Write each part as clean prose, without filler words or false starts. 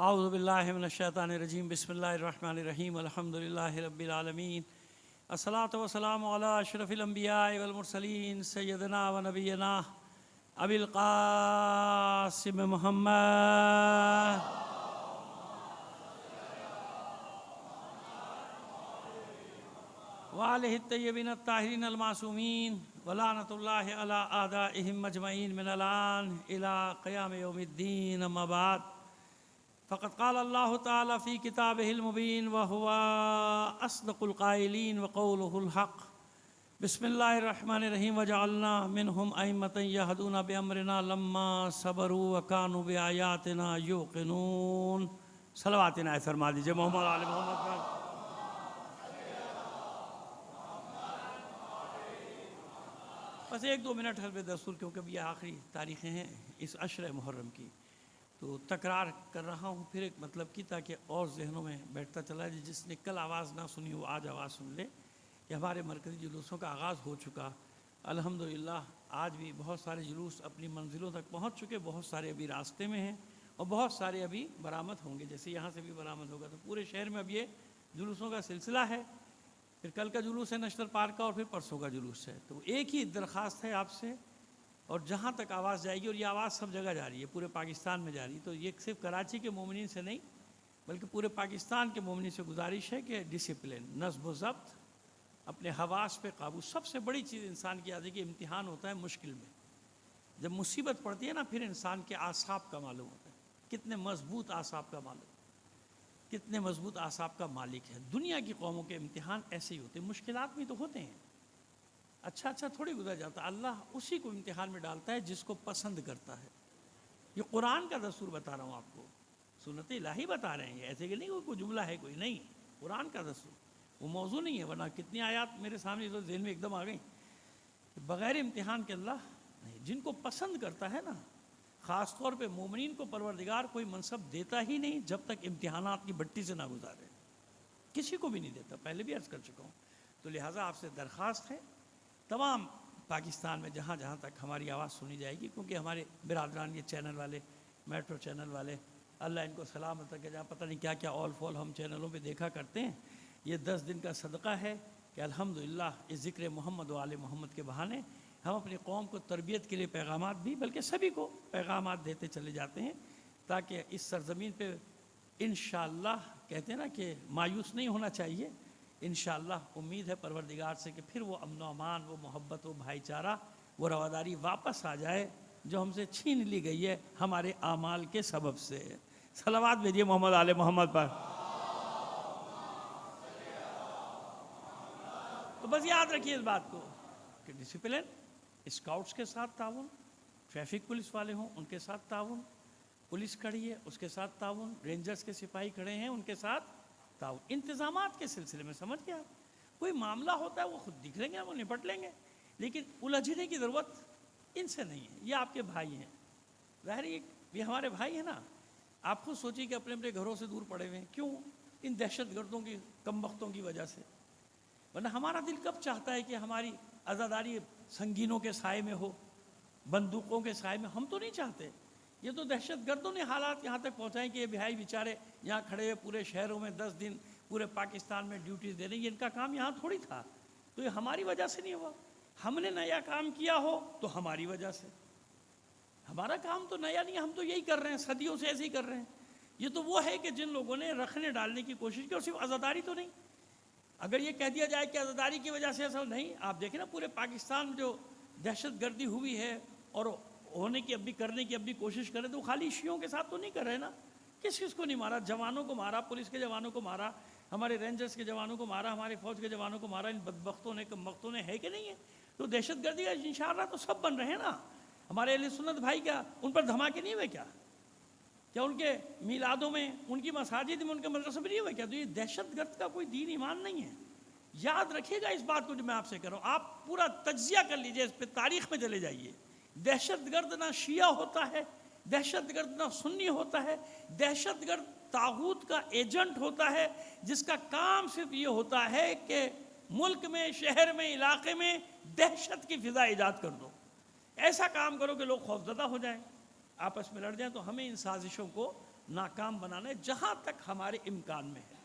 اعوذ باللہ من الشیطان الرجیم بسم اللہ الرحمن الرحیم الحمدللہ رب العالمین الصلاۃ والسلام علی اشرف الانبیاء والمرسلین سیدنا و نبینا ابی القاسم محمد وآلہ الطیبین الطاہرین المعصومین ولعنۃ اللہ علی اعدائہم اجمعین من الآن الی قیام یوم الدین اما بعد فقد قال اللہ تعالی فی کتابہ المبین وہو اصدق القائلین وقولہ الحق بسم اللہ الرحمن الرحیم وجعلنا منہم ائمة یہدون بامرنا لما صبروا وکانوا بآیاتنا یوقنون۔ صلوات عنایت فرما دیجئے محمد آل محمد پر۔ بس 1-2 منٹ حلب دستور، کیونکہ یہ آخری تاریخیں ہیں اس عشر محرم کی، تو تکرار کر رہا ہوں پھر ایک مطلب کی، تاکہ اور ذہنوں میں بیٹھتا چلا جائے۔ جس نے کل آواز نہ سنی وہ آج آواز سن لے کہ ہمارے مرکزی جلوسوں کا آغاز ہو چکا الحمدللہ۔ آج بھی بہت سارے جلوس اپنی منزلوں تک پہنچ چکے، بہت سارے ابھی راستے میں ہیں اور بہت سارے ابھی برآمد ہوں گے، جیسے یہاں سے بھی برآمد ہوگا۔ تو پورے شہر میں اب یہ جلوسوں کا سلسلہ ہے۔ پھر کل کا جلوس ہے نشتر پارک کا، اور پھر پرسوں کا جلوس ہے۔ تو ایک ہی درخواست ہے آپ سے، اور جہاں تک آواز جائے گی، اور یہ آواز سب جگہ جا رہی ہے، پورے پاکستان میں جا رہی ہے، تو یہ صرف کراچی کے مومنین سے نہیں بلکہ پورے پاکستان کے مومنین سے گزارش ہے کہ ڈسپلن، نظم و ضبط، اپنے حواس پہ قابو۔ سب سے بڑی چیز انسان کی آزادی کی امتحان ہوتا ہے مشکل میں، جب مصیبت پڑتی ہے نا، پھر انسان کے اعصاب کا معلوم ہوتا ہے کتنے مضبوط اعصاب کا معلوم، کتنے مضبوط اعصاب کا مالک ہے۔ دنیا کی قوموں کے امتحان ایسے ہی ہوتے ہیں، مشکلات بھی تو ہوتے ہیں، اچھا تھوڑی گزر جاتا۔ اللہ اسی کو امتحان میں ڈالتا ہے جس کو پسند کرتا ہے۔ یہ قرآن کا دستور بتا رہا ہوں آپ کو، سنت الہی بتا رہے ہیں، ایسے کہ نہیں کوئی جملہ ہے، کوئی نہیں، قرآن کا دستور، وہ موضوع نہیں ہے۔ ورنہ کتنی آیات میرے سامنے تو ذہن میں ایک دم آ گئی کہ بغیر امتحان کے اللہ نہیں، جن کو پسند کرتا ہے نا، خاص طور پہ مومنین کو پروردگار کوئی منصب دیتا ہی نہیں جب تک امتحانات کی بٹی سے نہ گزارے، کسی کو بھی نہیں دیتا، پہلے بھی عرض کر چکا ہوں۔ تو لہٰذا آپ سے درخواست ہے تمام پاکستان میں جہاں جہاں تک ہماری آواز سنی جائے گی، کیونکہ ہمارے برادران یہ چینل والے، میٹرو چینل والے، اللہ ان کو سلامت رکھے، جہاں پتہ نہیں کیا کیا آل فال ہم چینلوں پہ دیکھا کرتے ہیں۔ یہ 10 دن کا صدقہ ہے کہ الحمدللہ اس ذکر محمد و آل محمد کے بہانے ہم اپنی قوم کو تربیت کے لیے پیغامات بھی، بلکہ سبھی کو پیغامات دیتے چلے جاتے ہیں، تاکہ اس سرزمین پہ انشاءاللہ، کہتے ہیں نا کہ مایوس نہیں ہونا چاہیے، انشاءاللہ امید ہے پروردگار سے کہ پھر وہ امن و امان، وہ محبت، وہ بھائی چارہ، وہ رواداری واپس آ جائے جو ہم سے چھین لی گئی ہے ہمارے اعمال کے سبب سے۔ صلوات بھیجیے محمد آل محمد پر۔ تو بس یاد رکھیے اس بات کو کہ ڈسپلن، اسکاؤٹس کے ساتھ تعاون، ٹریفک پولیس والے ہوں ان کے ساتھ تعاون، پولیس کھڑی ہے اس کے ساتھ تعاون، رینجرز کے سپاہی کھڑے ہیں ان کے ساتھ تعاون، انتظامات کے سلسلے میں سمجھ گیا۔ کوئی معاملہ ہوتا ہے وہ خود دکھ لیں گے، وہ نپٹ لیں گے، لیکن الجھنے کی ضرورت ان سے نہیں ہے۔ یہ آپ کے بھائی ہیں، ظاہر یہ ہمارے بھائی ہیں نا۔ آپ خود سوچیے کہ اپنے اپنے گھروں سے دور پڑے ہوئے ہیں، کیوں؟ ان دہشت گردوں کی، کم بختوں کی وجہ سے۔ ورنہ ہمارا دل کب چاہتا ہے کہ ہماری عزاداری سنگینوں کے سائے میں ہو، بندوقوں کے سائے میں؟ ہم تو نہیں چاہتے۔ یہ تو دہشت گردوں نے حالات یہاں تک پہنچائیں کہ یہ بھائی بیچارے یہاں کھڑے ہوئے پورے شہروں میں 10 دن پورے پاکستان میں ڈیوٹیز دے رہے ہیں۔ یہ ان کا کام یہاں تھوڑی تھا، تو یہ ہماری وجہ سے نہیں ہوا۔ ہم نے نیا کام کیا ہو تو ہماری وجہ سے، ہمارا کام تو نیا نہیں، ہم تو یہی کر رہے ہیں، صدیوں سے ایسے ہی کر رہے ہیں۔ یہ تو وہ ہے کہ جن لوگوں نے رکھنے ڈالنے کی کوشش کی، اور صرف عزاداری تو نہیں۔ اگر یہ کہہ دیا جائے کہ عزاداری کی وجہ سے ایسا نہیں، آپ دیکھیں نا پورے پاکستان میں جو دہشت گردی ہوئی ہے اور ہونے کی اب بھی، کرنے کی اب بھی کوشش کرے، تو خالی شیعوں کے ساتھ تو نہیں کر رہے نا۔ کس کو نہیں مارا؟ جوانوں کو مارا، پولیس کے جوانوں کو مارا، ہمارے رینجرز کے جوانوں کو مارا، ہمارے فوج کے جوانوں کو مارا، ان بدبختوں نے، کم بختوں نے، ہے کہ نہیں ہے؟ تو دہشت گردی کا انشاءاللہ تو سب بن رہے ہیں نا۔ ہمارے اہل سنت بھائی، کیا ان پر دھماکے نہیں ہوئے؟ کیا ان کے میلادوں میں، ان کی مساجد میں، ان کے مدرسوں میں نہیں ہوئے کیا؟ تو یہ دہشت گرد کا کوئی دین ایمان نہیں ہے۔ یاد رکھیے گا اس بات کو جو میں آپ سے کہہ رہا ہوں، آپ پورا تجزیہ کر لیجئے، اس پہ تاریخ میں چلے جائیے۔ دہشت گرد نہ شیعہ ہوتا ہے، دہشت گرد نہ سنی ہوتا ہے، دہشت گرد طاغوت کا ایجنٹ ہوتا ہے، جس کا کام صرف یہ ہوتا ہے کہ ملک میں، شہر میں، علاقے میں دہشت کی فضا ایجاد کر دو، ایسا کام کرو کہ لوگ خوفزدہ ہو جائیں، آپس میں لڑ جائیں۔ تو ہمیں ان سازشوں کو ناکام بنانا ہے جہاں تک ہمارے امکان میں ہے۔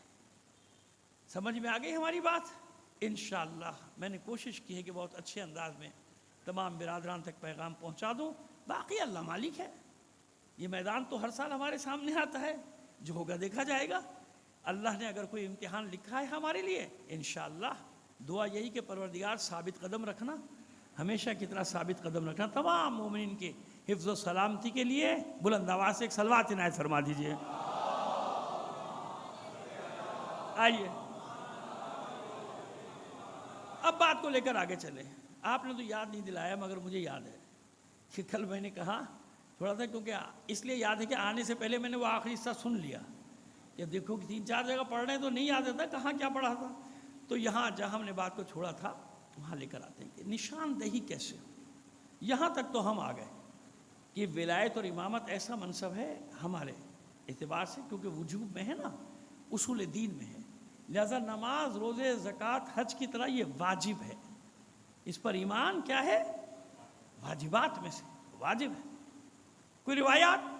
سمجھ میں آ گئی ہماری بات؟ انشاءاللہ میں نے کوشش کی ہے کہ بہت اچھے انداز میں تمام برادران تک پیغام پہنچا دوں۔ باقی اللہ مالک ہے، یہ میدان تو ہر سال ہمارے سامنے آتا ہے، جو ہوگا دیکھا جائے گا۔ اللہ نے اگر کوئی امتحان لکھا ہے ہمارے لیے، انشاءاللہ دعا یہی کہ پروردگار ثابت قدم رکھنا، ہمیشہ کی طرح ثابت قدم رکھنا۔ تمام مومنین کے حفظ و سلامتی کے لیے بلند آواز سے ایک صلوات عنایت فرما دیجئے۔ آئیے اب بات کو لے کر آگے چلیں۔ آپ نے تو یاد نہیں دلایا مگر مجھے یاد ہے کہ کل میں نے کہا تھوڑا سا، کیونکہ اس لیے یاد ہے کہ آنے سے پہلے میں نے وہ آخری حصہ سن لیا کہ دیکھو کہ 3-4 جگہ پڑھ رہے ہیں تو نہیں یاد آتا کہاں کیا پڑھا تھا، تو یہاں جہاں ہم نے بات کو چھوڑا تھا وہاں لے کر آتے ہیں کہ نشاندہی کیسے ہو۔ یہاں تک تو ہم آ گئے کہ ولایت اور امامت ایسا منصب ہے ہمارے اعتبار سے، کیونکہ وجوب میں ہے نا، اصول دین میں ہے، لہذا نماز، روزے، زکوٰۃ، حج کی طرح یہ واجب ہے، اس پر ایمان کیا ہے؟ واجبات میں سے واجب ہے۔ کوئی روایات؟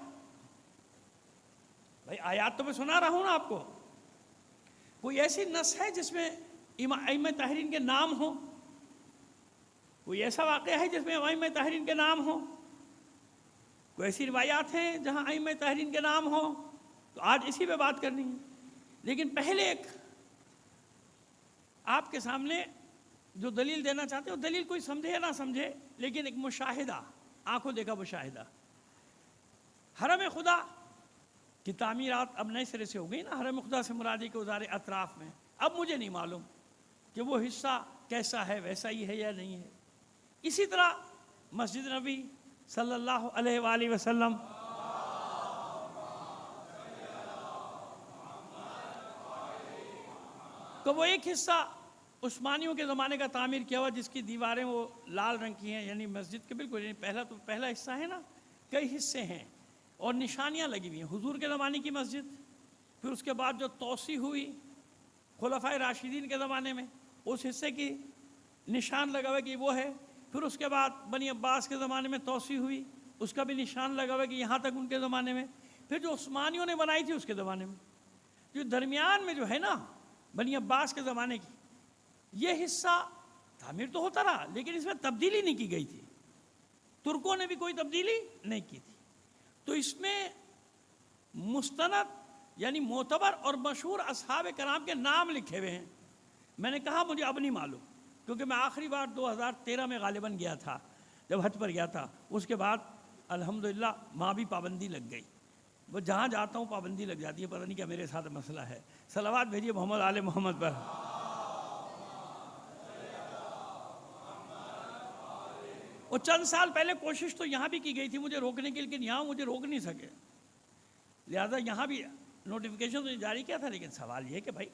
بھائی آیات تو میں سنا رہا ہوں نا آپ کو، کوئی ایسی نص ہے جس میں ائمہ طاہرین کے نام ہوں؟ کوئی ایسا واقعہ ہے جس میں ائمہ طاہرین کے نام ہوں؟ کوئی ایسی روایات ہیں جہاں ائمہ طاہرین کے نام ہوں؟ تو آج اسی پہ بات کرنی ہے۔ لیکن پہلے ایک آپ کے سامنے جو دلیل دینا چاہتے ہیں، وہ دلیل کوئی سمجھے یا نہ سمجھے، لیکن ایک مشاہدہ، آنکھوں دیکھا مشاہدہ۔ حرم خدا کی تعمیرات اب نئے سرے سے ہو گئی نا، حرم خدا سے مرادی کے ادارے اطراف میں، اب مجھے نہیں معلوم کہ وہ حصہ کیسا ہے، ویسا ہی ہے یا نہیں ہے۔ اسی طرح مسجد نبی صلی اللہ علیہ وآلہ وسلم، تو وہ ایک حصہ عثمانیوں کے زمانے کا تعمیر کیا ہوا جس کی دیواریں وہ لال رنگ کی ہیں، یعنی مسجد کے بالکل، یعنی پہلا حصہ ہے نا، کئی حصے ہیں اور نشانیاں لگی ہوئی ہیں حضور کے زمانے کی مسجد۔ پھر اس کے بعد جو توسیع ہوئی خلفائے راشدین کے زمانے میں، اس حصے کی نشان لگا ہوا کہ وہ ہے۔ پھر اس کے بعد بنی عباس کے زمانے میں توسیع ہوئی، اس کا بھی نشان لگا ہوا کہ یہاں تک ان کے زمانے میں۔ پھر جو عثمانیوں نے بنائی تھی اس کے زمانے میں، جو درمیان میں جو ہے نا بنی عباس کے زمانے کی، یہ حصہ تعمیر تو ہوتا رہا لیکن اس میں تبدیلی نہیں کی گئی تھی، ترکوں نے بھی کوئی تبدیلی نہیں کی تھی۔ تو اس میں مستند یعنی معتبر اور مشہور اصحاب کرام کے نام لکھے ہوئے ہیں۔ میں نے کہا مجھے اب نہیں معلوم، کیونکہ میں آخری بار 2013 میں غالباً گیا تھا، جب حج پر گیا تھا۔ اس کے بعد الحمدللہ وہاں بھی پابندی لگ گئی، وہ جہاں جاتا ہوں پابندی لگ جاتی ہے، پتہ نہیں کیا میرے ساتھ مسئلہ ہے۔ صلوات بھیجیے محمد آل محمد پر۔ اور چند سال پہلے کوشش تو یہاں بھی کی گئی تھی مجھے روکنے کے، لیکن یہاں مجھے روک نہیں سکے، لہذا یہاں بھی نوٹیفیکیشن تو جاری کیا تھا۔ لیکن سوال یہ کہ بھائی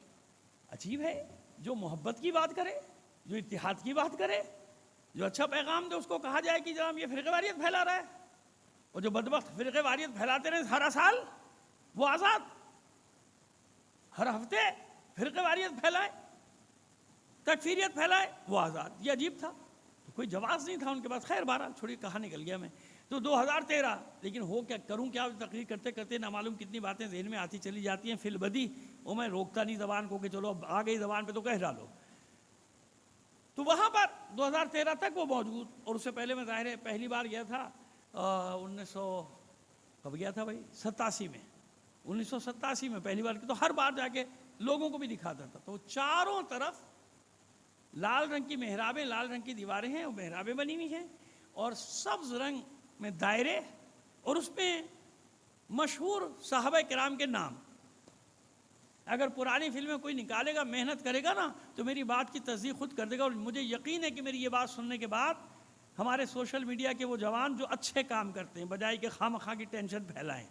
عجیب ہے، جو محبت کی بات کرے، جو اتحاد کی بات کرے، جو اچھا پیغام دے، اس کو کہا جائے کہ جناب یہ فرقہ واریت پھیلا رہا ہے، اور جو بدبخت فرقہ واریت پھیلاتے رہے ہر سال وہ آزاد، ہر ہفتے فرقہ واریت پھیلائے، تکفیریت پھیلائے، وہ آزاد۔ یہ عجیب تھا، کوئی جواز نہیں تھا ان کے پاس۔ خیر بہرحال چھوڑی، کہاں نکل گیا میں۔ تو 2013، لیکن ہو کیا کروں، کیا تقریر کرتے کرتے نامعلوم کتنی باتیں ذہن میں آتی چلی جاتی ہیں، فی البدی وہ میں روکتا نہیں زبان کو کہ چلو اب آ گئی زبان پہ تو کہہ ڈالو۔ تو وہاں پر 2013 تک وہ موجود، اور اس سے پہلے میں ظاہر ہے پہلی بار گیا تھا 1900 کب گیا تھا بھائی 87 میں، 1987 میں پہلی بار کی، تو ہر بار جا کے لوگوں کو بھی دکھاتا تھا۔ تو چاروں طرف لال رنگ کی محرابیں، لال رنگ کی دیواریں ہیں، وہ محرابیں بنی ہوئی ہیں، اور سبز رنگ میں دائرے، اور اس میں مشہور صحابہ کرام کے نام۔ اگر پرانی فلمیں کوئی نکالے گا، محنت کرے گا نا، تو میری بات کی تصدیق خود کر دے گا۔ اور مجھے یقین ہے کہ میری یہ بات سننے کے بعد ہمارے سوشل میڈیا کے وہ جوان جو اچھے کام کرتے ہیں، بجائے کہ خواہ مخواہ کی ٹینشن پھیلائیں،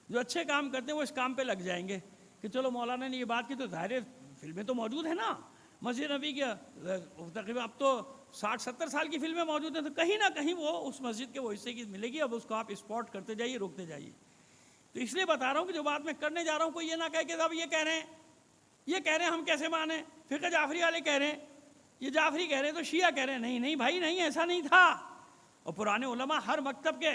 جو اچھے کام کرتے ہیں وہ اس کام پہ لگ جائیں گے کہ چلو مولانا نے یہ بات کی، تو ظاہر فلمیں تو موجود ہیں نا، مسجد نبی کی تقریباً اب تو 60-70 سال کی فلمیں موجود ہیں، تو کہیں نہ کہیں وہ اس مسجد کے وہ حصے کی ملے گی۔ اب اس کو آپ اسپاٹ کرتے جائیے، روکتے جائیے۔ تو اس لیے بتا رہا ہوں کہ جو بات میں کرنے جا رہا ہوں، کوئی یہ نہ کہے کہ اب یہ کہہ رہے ہیں ہم کیسے مانیں، فرقہ جعفری والے کہہ رہے ہیں، یہ جعفری کہہ رہے ہیں تو شیعہ کہہ رہے ہیں۔ نہیں نہیں بھائی، نہیں، ایسا نہیں تھا۔ اور پرانے علماء ہر مکتب کے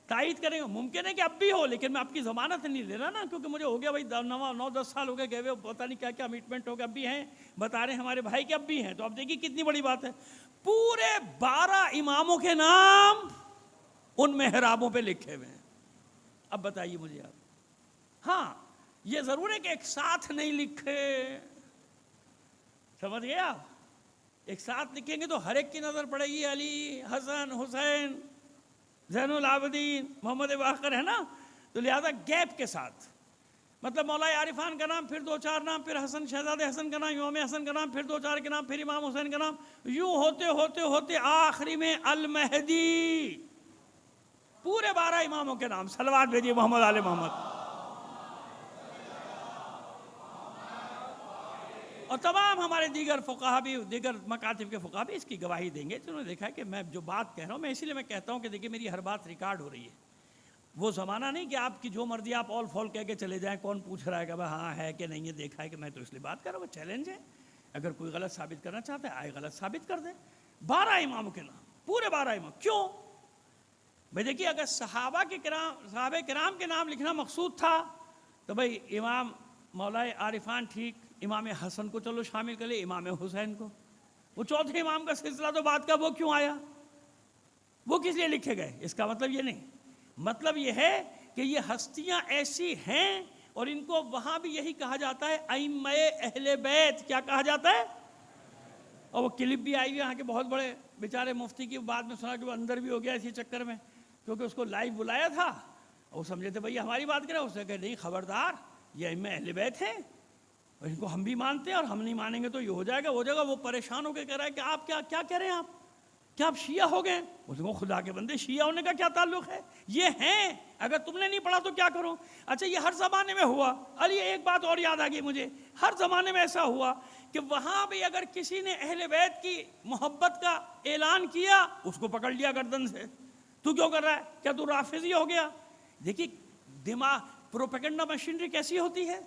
تائید کریں گے. ممکن ہے کہ اب بھی ہو، لیکن میں آپ کی ضمانت نہیں لے رہا نا، کیونکہ مجھے ہو گیا بھائی 9-10 سال ہو گئے گئے ہوئے، پتہ نہیں کیا کیا کمٹمنٹ ہو گیا، اب بھی ہیں، بتا رہے ہیں ہمارے بھائی کہ اب بھی ہیں. تو اب دیکھیے کتنی بڑی بات ہے، پورے 12 اماموں کے نام ان محرابوں پہ لکھے ہوئے ہیں. اب بتائیے مجھے آپ، ہاں یہ ضرور ہے کہ ایک ساتھ نہیں لکھے، سمجھ گئے آپ؟ ایک ساتھ لکھیں گے تو ہر ایک کی نظر پڑے گی، علی، حسن، حسین، زین العابدین، محمد باقر، ہے نا. تو لہذا گیپ کے ساتھ، مطلب مولا عارفان کا نام، پھر 2-4 نام، پھر حسن، شہزادے حسن کا نام، امام حسن کا نام، پھر 2-4 کے نام، پھر امام حسین کا نام، یوں ہوتے ہوتے ہوتے آخری میں المہدی، پورے 12 اماموں کے نام. صلوات بھیجیے محمد آل محمد. اور تمام ہمارے دیگر فقہا بھی، دیگر مکاتب کے فقہا بھی اس کی گواہی دیں گے. انہوں نے دیکھا کہ میں جو بات کہہ رہا ہوں، میں اسی لیے میں کہتا ہوں کہ دیکھیے میری ہر بات ریکارڈ ہو رہی ہے. وہ زمانہ نہیں کہ آپ کی جو مرضی آپ آل فال کہہ کے چلے جائیں، کون پوچھ رہا ہے کہ ہاں ہے کہ نہیں ہے، دیکھا ہے کہ میں تو اس لیے بات کر رہا ہوں. وہ چیلنج ہے، اگر کوئی غلط ثابت کرنا چاہتا ہے آئے غلط ثابت کر دیں. 12 اماموں کے نام، پورے 12 امام. کیوں بھائی؟ دیکھیے اگر صحابہ کرام کے نام لکھنا مقصود تھا تو بھائی امام مولا عارفان ٹھیک، امام حسن کو چلو شامل کر لے، امام حسین کو. وہ چوتھے امام کا سلسلہ تو بات کا، وہ کیوں آیا؟ وہ کس لیے لکھے گئے؟ اس کا مطلب یہ نہیں، مطلب یہ ہے کہ یہ ہستیاں ایسی ہیں، اور ان کو وہاں بھی یہی کہا جاتا ہے ائمہ اہل بیت. کیا کہا جاتا ہے؟ اور وہ کلپ بھی آئی ہوئی یہاں کے بہت بڑے بیچارے مفتی کی، بعد میں سنا کہ وہ اندر بھی ہو گیا اسی چکر میں، کیونکہ اس کو لائیو بلایا تھا، وہ سمجھے تھے بھئی ہماری بات کریں. اس نے کہا نہیں خبردار، یہ ائمہ اہل بیت ہیں اور ان کو ہم بھی مانتے ہیں، اور ہم نہیں مانیں گے تو یہ ہو جائے گا وہ جگہ. وہ پریشان ہو کے کہہ رہا ہے کہ آپ کیا کہہ رہے ہیں، آپ کیا آپ شیعہ ہو گئے؟ اس کو خدا کے بندے شیعہ ہونے کا کیا تعلق ہے؟ یہ ہیں، اگر تم نے نہیں پڑھا تو کیا کروں؟ اچھا یہ ہر زمانے میں ہوا. علی ایک بات اور یاد آ گئی مجھے، ہر زمانے میں ایسا ہوا کہ وہاں بھی اگر کسی نے اہل بیت کی محبت کا اعلان کیا، اس کو پکڑ لیا گردن سے، تو کیوں کر رہا ہے؟ کیا تو رافضی ہو گیا؟ دیکھیے دماغ، پروپیگنڈا مشینری کیسی ہوتی ہے؟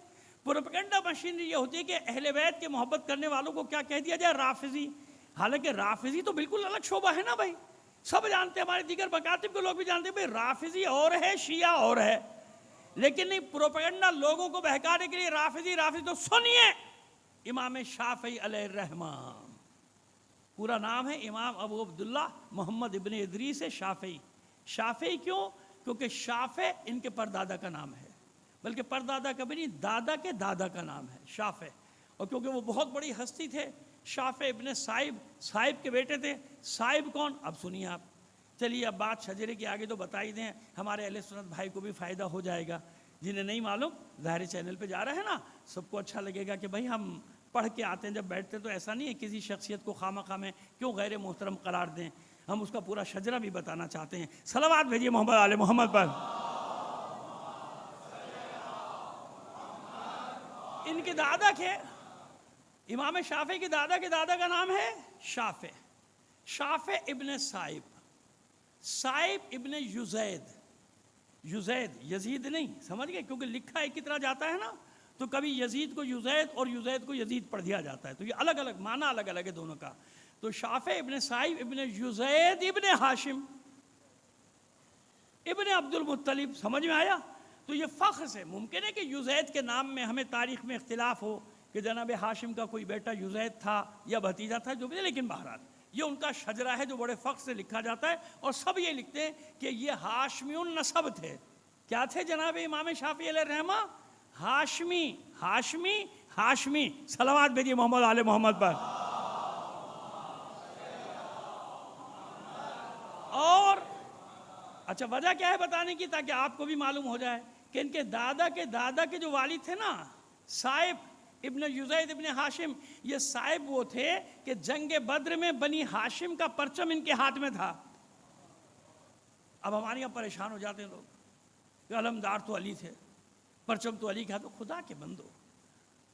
پروپیگنڈا مشینری یہ ہوتی ہے کہ اہل بیت کے محبت کرنے والوں کو کیا کہہ دیا جائے؟ رافضی. حالانکہ رافضی تو بالکل الگ شعبہ ہے نا بھائی، سب جانتے ہیں، ہمارے دیگر مکاتب کے لوگ بھی جانتے ہیں بھائی رافضی اور ہے، شیعہ اور ہے. لیکن نہیں، پروپیگنڈا لوگوں کو بہکانے کے لیے رافضی. تو سنیے، امام شافعی علیہ الرحمہ، پورا نام ہے امام ابو عبداللہ محمد ابن ادریس شافعی. شافعی کیوں؟ کیونکہ شافع ان کے پردادا کا نام ہے، بلکہ پردادا کا بھی نہیں، دادا کے دادا کا نام ہے شافع. اور کیونکہ وہ بہت بڑی ہستی تھے، شافع ابن صائب کے بیٹے تھے. صائب کون؟ اب سنیے آپ. چلیے اب بات شجرے کی آگے تو بتا ہی دیں، ہمارے اہل سنت بھائی کو بھی فائدہ ہو جائے گا. جنہیں نہیں معلوم، ظاہر چینل پہ جا رہے ہیں نا، سب کو اچھا لگے گا کہ بھائی ہم پڑھ کے آتے ہیں. جب بیٹھتے تو ایسا نہیں ہے کسی شخصیت کو خواہ میں کیوں غیر محترم قرار دیں، ہم اس کا پورا شجرہ بھی بتانا چاہتے ہیں. صلوات بھیجیے محمد آل محمد پر. ان کے دادا کے، امام شافعی کے دادا کا نام ہے شافع ابن صائب ابن یزید یزید نہیں، سمجھ گئے؟ کیونکہ لکھا ایک کی طرح جاتا ہے نا، تو کبھی یزید کو یزید اور یزید کو یزید پڑھ دیا جاتا ہے، تو یہ الگ الگ معنی الگ الگ ہے دونوں کا. تو شافع ابن صائب ابن یزید ابن ہاشم ابن عبد المطلب. سمجھ میں آیا؟ تو یہ فخر سے ممکن ہے کہ یزید کے نام میں ہمیں تاریخ میں اختلاف ہو کہ جناب ہاشم کا کوئی بیٹا یزید تھا یا بھتیجا تھا، جو بھی، لیکن بہرحال یہ ان کا شجرہ ہے جو بڑے فخر سے لکھا جاتا ہے، اور سب یہ لکھتے ہیں کہ یہ ہاشمی النسب تھے. کیا تھے جناب امام شافعی علیہ الرحمہ؟ ہاشمی. صلوات بھیجیے محمد آل محمد پر. اور اچھا وجہ کیا ہے بتانے کی، تاکہ آپ کو بھی معلوم ہو جائے کہ ان کے دادا کے جو والد تھے نا، صائب ابن یزید ابن ہاشم، یہ صائب وہ تھے کہ جنگ بدر میں بنی ہاشم کا پرچم ان کے ہاتھ میں تھا. اب ہمارے یہاں پریشان ہو جاتے ہیں لوگ کہ علمدار تو علی تھے، پرچم تو علی کا. تو خدا کے بندو،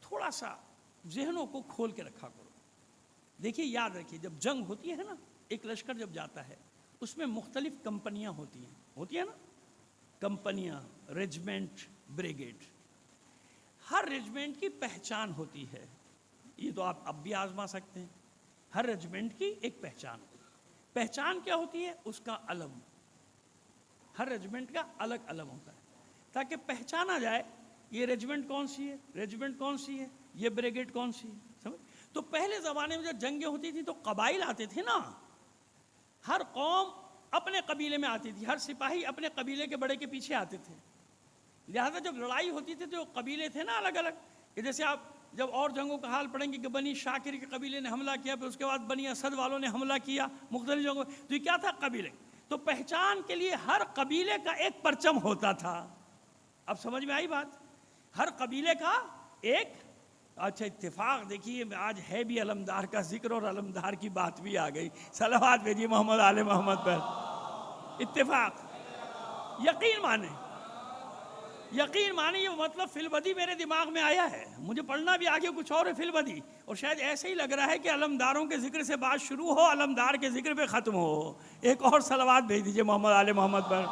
تھوڑا سا ذہنوں کو کھول کے رکھا کرو. دیکھیے یاد رکھیے، جب جنگ ہوتی ہے نا، ایک لشکر جب جاتا ہے اس میں مختلف کمپنیاں ہوتی ہیں نا، کمپنیاں، ریجمنٹ، بریگیڈ. ہر ریجمنٹ کی پہچان ہوتی ہے، یہ تو آپ اب بھی آزما سکتے ہیں. ہر ریجمنٹ کی ایک پہچان کیا ہوتی ہے؟ اس کا علم. ہر ریجمنٹ کا الگ علم ہوتا ہے تاکہ پہچانا جائے یہ ریجمنٹ کون سی ہے، ریجمنٹ کون سی ہے، یہ بریگیڈ کون سی ہے. سمجھ؟ تو پہلے زمانے میں جب جنگیں ہوتی تھی تو قبائل آتے تھے نا، ہر قوم اپنے قبیلے میں آتی تھی، ہر سپاہی اپنے قبیلے کے بڑے کے پیچھے آتے تھے. لہذا جب لڑائی ہوتی تھی تو قبیلے تھے نا الگ الگ، کہ جیسے آپ جب اور جنگوں کا حال پڑھیں گے کہ بنی شاکر کے قبیلے نے حملہ کیا، پھر اس کے بعد بنی اسد والوں نے حملہ کیا مختلف جنگوں میں، تو یہ کیا تھا؟ قبیلے. تو پہچان کے لیے ہر قبیلے کا ایک پرچم ہوتا تھا. اب سمجھ میں آئی بات؟ ہر قبیلے کا ایک. اچھا اتفاق دیکھیے آج ہے بھی علمدار کا ذکر اور علمدار کی بات بھی آ گئی. صلوات بھیجیے محمد آل محمد پر. اتفاق. یقین مانے، یقین مانے، یہ مطلب فی البدی میرے دماغ میں آیا ہے، مجھے پڑھنا بھی آگے کچھ اور ہے فی البدی، اور شاید ایسے ہی لگ رہا ہے کہ علمداروں کے ذکر سے بات شروع ہو، علمدار کے ذکر پہ ختم ہو. ایک اور صلوات بھیج دیجیے محمد آل محمد پر.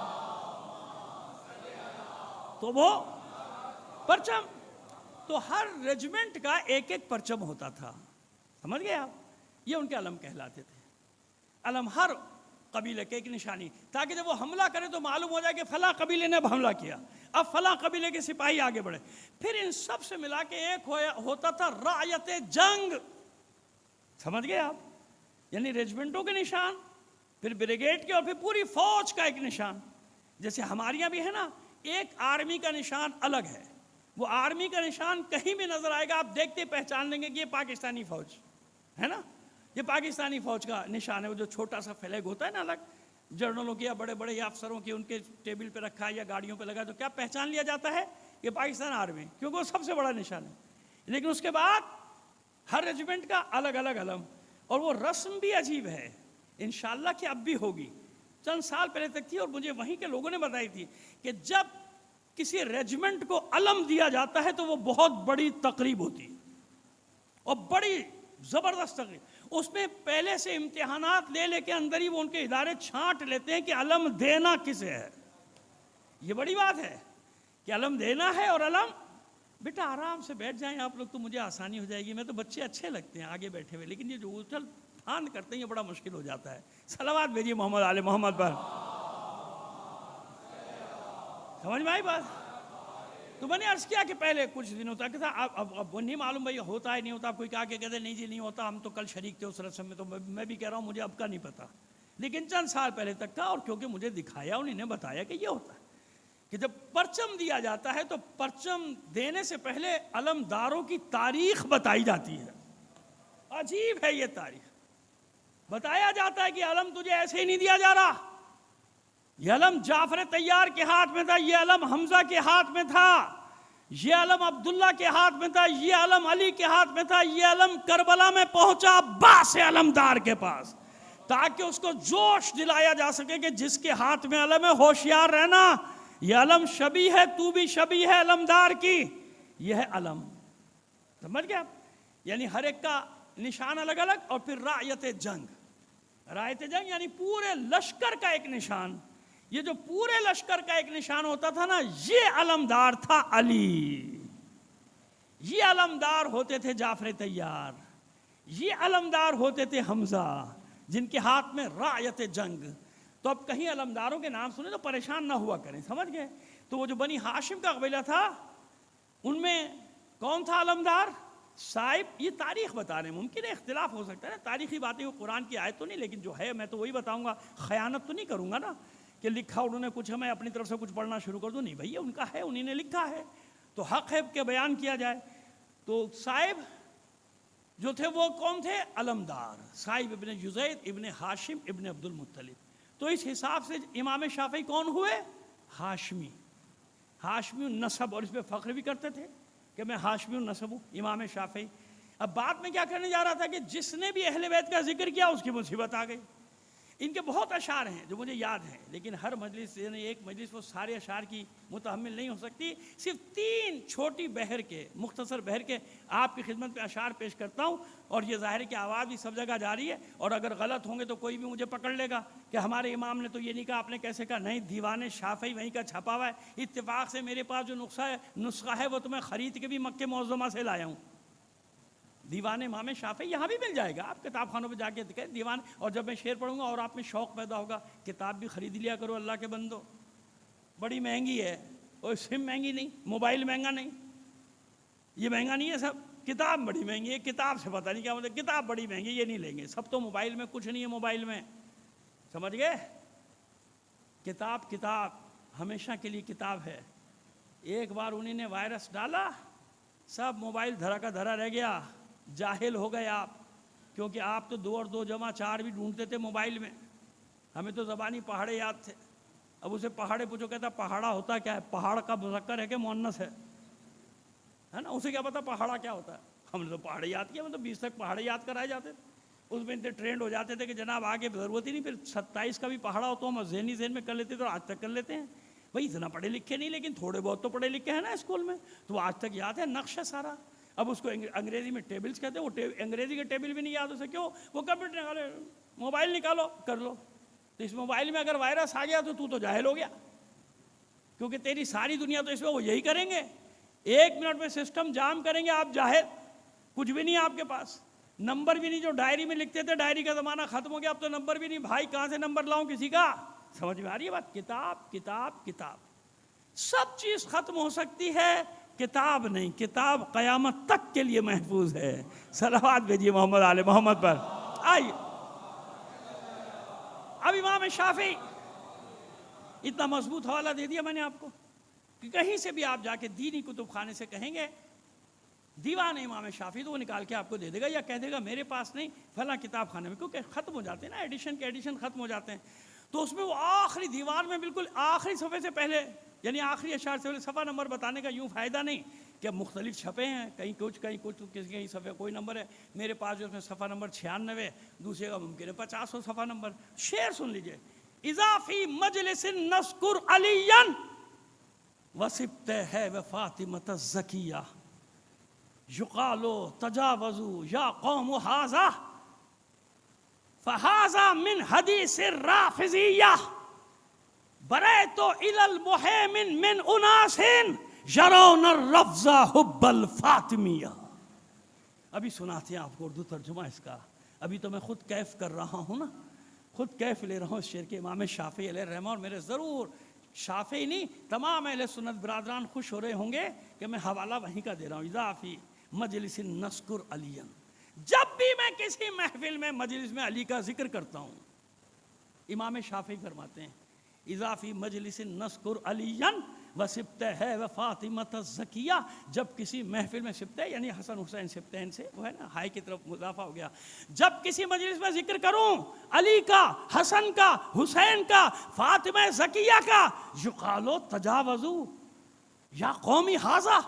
تو وہ پرچم، تو ہر ریجمنٹ کا ایک ایک پرچم ہوتا تھا. سمجھ گئے آپ؟ یہ ان کے علم کہلاتے تھے. علم ہر قبیلے کے ایک نشانی، تاکہ جب وہ حملہ کرے تو معلوم ہو جائے کہ فلاں قبیلے نے اب حملہ کیا، اب فلاں قبیلے کے سپاہی آگے بڑھے. پھر ان سب سے ملا کے ایک ہوتا تھا رعیت جنگ. سمجھ گئے آپ؟ یعنی ریجمنٹوں کے نشان، پھر بریگیڈ کے، اور پھر پوری فوج کا ایک نشان. جیسے ہمارے یہاں بھی ہے نا، ایک آرمی کا نشان الگ ہے. وہ آرمی کا نشان کہیں بھی نظر آئے گا آپ دیکھتے پہچان لیں گے کہ یہ پاکستانی فوج ہے نا، یہ پاکستانی فوج کا نشان ہے. وہ جو چھوٹا سا فلیگ ہوتا ہے نا الگ، جنرلوں کی یا بڑے بڑے افسروں کی، ان کے ٹیبل پہ رکھا ہے یا گاڑیوں پہ لگا، تو کیا پہچان لیا جاتا ہے؟ یہ پاکستان آرمی، کیونکہ وہ سب سے بڑا نشان ہے. لیکن اس کے بعد ہر ریجمنٹ کا الگ الگ علم، اور وہ رسم بھی عجیب ہے. انشاءاللہ کہ اب بھی ہوگی، چند سال پہلے تک تھی، اور مجھے وہیں کے لوگوں نے بتائی تھی کہ جب کسی ریجمنٹ کو علم دیا جاتا ہے تو وہ بہت بڑی تقریب ہوتی ہے، اور بڑی زبردست تقریب. اس میں پہلے سے امتحانات لے کے اندر ہی وہ ان کے ادارے چھانٹ لیتے ہیں کہ علم دینا کسے ہے. یہ بڑی بات ہے کہ علم دینا ہے. اور علم، بیٹا آرام سے بیٹھ جائیں آپ لوگ تو مجھے آسانی ہو جائے گی. میں تو بچے اچھے لگتے ہیں آگے بیٹھے ہوئے، لیکن یہ جو اچھل پھاند کرتے ہیں یہ بڑا مشکل ہو جاتا ہے. صلوات بھیجیے محمد آل محمد پر. سمجھ میں آئی بات؟ تو میں نے عرض کیا کہ پہلے کچھ دنوں تک تھا، اب نہیں معلوم بھائی ہوتا ہے نہیں ہوتا. کوئی کہا کہ کہتے نہیں جی نہیں ہوتا، ہم تو کل شریک تھے اس رسم میں، تو میں بھی کہہ رہا ہوں مجھے اب کا نہیں پتا، لیکن چند سال پہلے تک تھا. اور کیونکہ مجھے دکھایا، انہیں نے بتایا کہ یہ ہوتا ہے کہ جب پرچم دیا جاتا ہے تو پرچم دینے سے پہلے علمداروں کی تاریخ بتائی جاتی ہے. عجیب ہے یہ تاریخ. بتایا جاتا ہے کہ علم تجھے ایسے ہی نہیں دیا جا رہا، یہ علم جعفر طیار کے ہاتھ میں تھا، یہ علم حمزہ کے ہاتھ میں تھا، یہ علم عبداللہ کے ہاتھ میں تھا، یہ علم علی کے ہاتھ میں تھا، یہ علم کربلا میں پہنچا عباس علمدار کے پاس، تاکہ اس کو جوش دلایا جا سکے کہ جس کے ہاتھ میں علم ہے ہوشیار رہنا، یہ علم شبیہ ہے، تو بھی شبیہ ہے علمدار کی. یہ ہے علم. سمجھ گیا؟ یعنی ہر ایک کا نشان الگ الگ. اور پھر رعیت جنگ. رعیت جنگ یعنی پورے لشکر کا ایک نشان. یہ جو پورے لشکر کا ایک نشان ہوتا تھا نا، یہ علمدار تھا علی، یہ علمدار ہوتے تھے جعفر طیار، یہ علمدار ہوتے تھے حمزہ، جن کے ہاتھ میں رعیت جنگ. تو اب کہیں علمداروں کے نام سنے تو پریشان نہ ہوا کریں. سمجھ گئے؟ تو وہ جو بنی ہاشم کا قبیلہ تھا، ان میں کون تھا علمدار؟ صاحب. یہ تاریخ بتا رہے ہیں، ممکن ہے اختلاف ہو سکتا ہے نا، تاریخی باتیں وہ قرآن کی آیت تو نہیں، لیکن جو ہے میں تو وہی بتاؤں گا. خیانت تو نہیں کروں گا نا کہ لکھا انہوں نے کچھ ہے میں اپنی طرف سے کچھ پڑھنا شروع کر دوں. نہیں بھائی، ان کا ہے، انہوں نے لکھا ہے تو حق ہے کہ بیان کیا جائے. تو صاحب جو تھے وہ کون تھے؟ علمدار. صاحب ابن یزید ابن ہاشم ابن عبد المطلب. تو اس حساب سے امام شافعی کون ہوئے؟ ہاشمی. ہاشمی النسب. اور اس پہ فخر بھی کرتے تھے کہ میں ہاشمی النسب ہوں، امام شافعی. اب بات میں کیا کرنے جا رہا تھا کہ جس نے بھی اہل بیت کا ذکر کیا اس کی مصیبت آ گئی. ان کے بہت اشعار ہیں جو مجھے یاد ہیں، لیکن ہر مجلس یعنی ایک مجلس وہ سارے اشعار کی متحمل نہیں ہو سکتی. صرف 3 چھوٹی بحر کے، مختصر بحر کے آپ کی خدمت پہ اشعار پیش کرتا ہوں. اور یہ ظاہر ہے کہ آواز بھی سب جگہ جاری ہے، اور اگر غلط ہوں گے تو کوئی بھی مجھے پکڑ لے گا کہ ہمارے امام نے تو یہ نہیں کہا، آپ نے کیسے کہا. نہیں، دیوان شافعی وہیں کا چھپا ہوا ہے. اتفاق سے میرے پاس جو نسخہ ہے وہ تو میں خرید کے بھی مکہ معظمہ سے لایا ہوں. دیوان امام شافعی یہاں بھی مل جائے گا، آپ کتاب خانوں پہ جا کے دیوان. اور جب میں شعر پڑھوں گا اور آپ میں شوق پیدا ہوگا، کتاب بھی خرید لیا کرو اللہ کے بندو. بڑی مہنگی ہے، اور سم مہنگی نہیں، موبائل مہنگا نہیں، یہ مہنگا نہیں ہے سب، کتاب بڑی مہنگی ہے، کتاب سے پتہ نہیں کیا مطلب، کتاب بڑی مہنگی، یہ نہیں لیں گے سب، تو موبائل میں کچھ نہیں ہے، موبائل میں، سمجھ گئے؟ کتاب کتاب ہمیشہ کے لیے کتاب ہے، ایک بار انہیں نے وائرس ڈالا، سب موبائل دھرا کا دھرا رہ گیا، جاہل ہو گئے آپ، کیونکہ آپ تو 2 اور 2 جمع 4 بھی ڈھونڈتے تھے موبائل میں، ہمیں تو زبانی پہاڑے یاد تھے، اب اسے پہاڑے پوچھو کہتا پہاڑا ہوتا کیا ہے، پہاڑ کا مذکر ہے کہ مؤنث ہے نا، اسے کیا پتا پہاڑا کیا ہوتا ہے، ہم نے تو پہاڑے یاد کیا، تو 20 تک پہاڑے یاد کرائے جاتے تھے، اس میں اتنے ٹرینڈ ہو جاتے تھے کہ جناب آگے ضرورت ہی نہیں، پھر 27 کا بھی پہاڑا ہو تو ہم ذہن میں کر لیتے تھے، اور آج تک کر لیتے ہیں، بھائی اتنا پڑھے لکھے نہیں لیکن تھوڑے بہت تو پڑھے لکھے ہیں نا اسکول میں، تو آج تک یاد ہے، نقش ہے سارا، اب اس کو انگریزی میں ٹیبلز کہتے ہیں، وہ انگریزی کے ٹیبل بھی نہیں یاد اسے، کیوں؟ وہ کمپیوٹر نکالو، موبائل نکالو کر لو، تو اس موبائل میں اگر وائرس آ گیا تو جاہل ہو گیا، کیونکہ تیری ساری دنیا تو اس میں وہ یہی کریں گے، 1 منٹ میں سسٹم جام کریں گے، آپ جاہل، کچھ بھی نہیں آپ کے پاس، نمبر بھی نہیں، جو ڈائری میں لکھتے تھے، ڈائری کا زمانہ ختم ہو گیا، اب تو نمبر بھی نہیں، بھائی کہاں سے نمبر لاؤں کسی کا، سمجھ میں آ رہی ہے بات؟ کتاب کتاب کتاب، سب چیز ختم ہو سکتی ہے، کتاب نہیں، کتاب قیامت تک کے لیے محفوظ ہے، صلوات بھیجیے محمد آل محمد پر۔ آئیے اب امام شافعی، اتنا مضبوط حوالہ دے دیا میں نے آپ کو کہ کہیں سے بھی آپ جا کے دینی کتب خانے سے کہیں گے دیوان امام شافعی، تو وہ نکال کے آپ کو دے دے گا، یا کہہ دے گا میرے پاس نہیں، فلاں کتاب خانے میں، کیونکہ ختم ہو جاتے ہیں نا، ایڈیشن ختم ہو جاتے ہیں، تو اس میں وہ آخری دیوان میں بالکل آخری صفحے سے پہلے، یعنی آخری اشعار سے پہلے صفحہ نمبر بتانے کا یوں فائدہ نہیں کہ مختلف چھپے ہیں، کہیں کچھ کسی صفحے کوئی نمبر ہے، میرے پاس جو اس میں صفحہ نمبر 96، دوسرے کا ممکن ہے 50 صفحہ نمبر، شعر سن لیجئے، اضافی مجلس نذکر علیاً وصبتہ و فاطمۃ الزکیہ یقالو تجاوزوا یا قوم ھذا فھذا من حدیث الرافضیہ برئت الی المہیمن من اناس یرون الرفض حب الفاطمیہ۔ ابھی سناتے ہیں آپ کو اردو ترجمہ اس کا، ابھی تو میں خود کیف کر رہا ہوں نا، خود کیف لے رہا ہوں اس شعر کے، امام شافعی علیہ الرحمہ، اور میرے ضرور شافعی نہیں تمام اہل سنت برادران خوش ہو رہے ہوں گے کہ میں حوالہ وہیں کا دے رہا ہوں، اضافی مجلس نذکر علی، جب بھی میں کسی محفل میں مجلس میں علی کا ذکر کرتا ہوں، امام شافعی فرماتے ہیں اضافی مجلس نذکر علی وصبتہ و فاطمۃ الزکیہ، جب کسی محفل میں صبتہ یعنی حسن حسین صبتین سے وہ ہے نا ہائی کی طرف اضافہ ہو گیا، جب کسی مجلس میں ذکر کروں علی کا، حسن کا، حسین کا، فاطمہ زکیہ کا، یقالو تجاوزوا یا قومی ھذا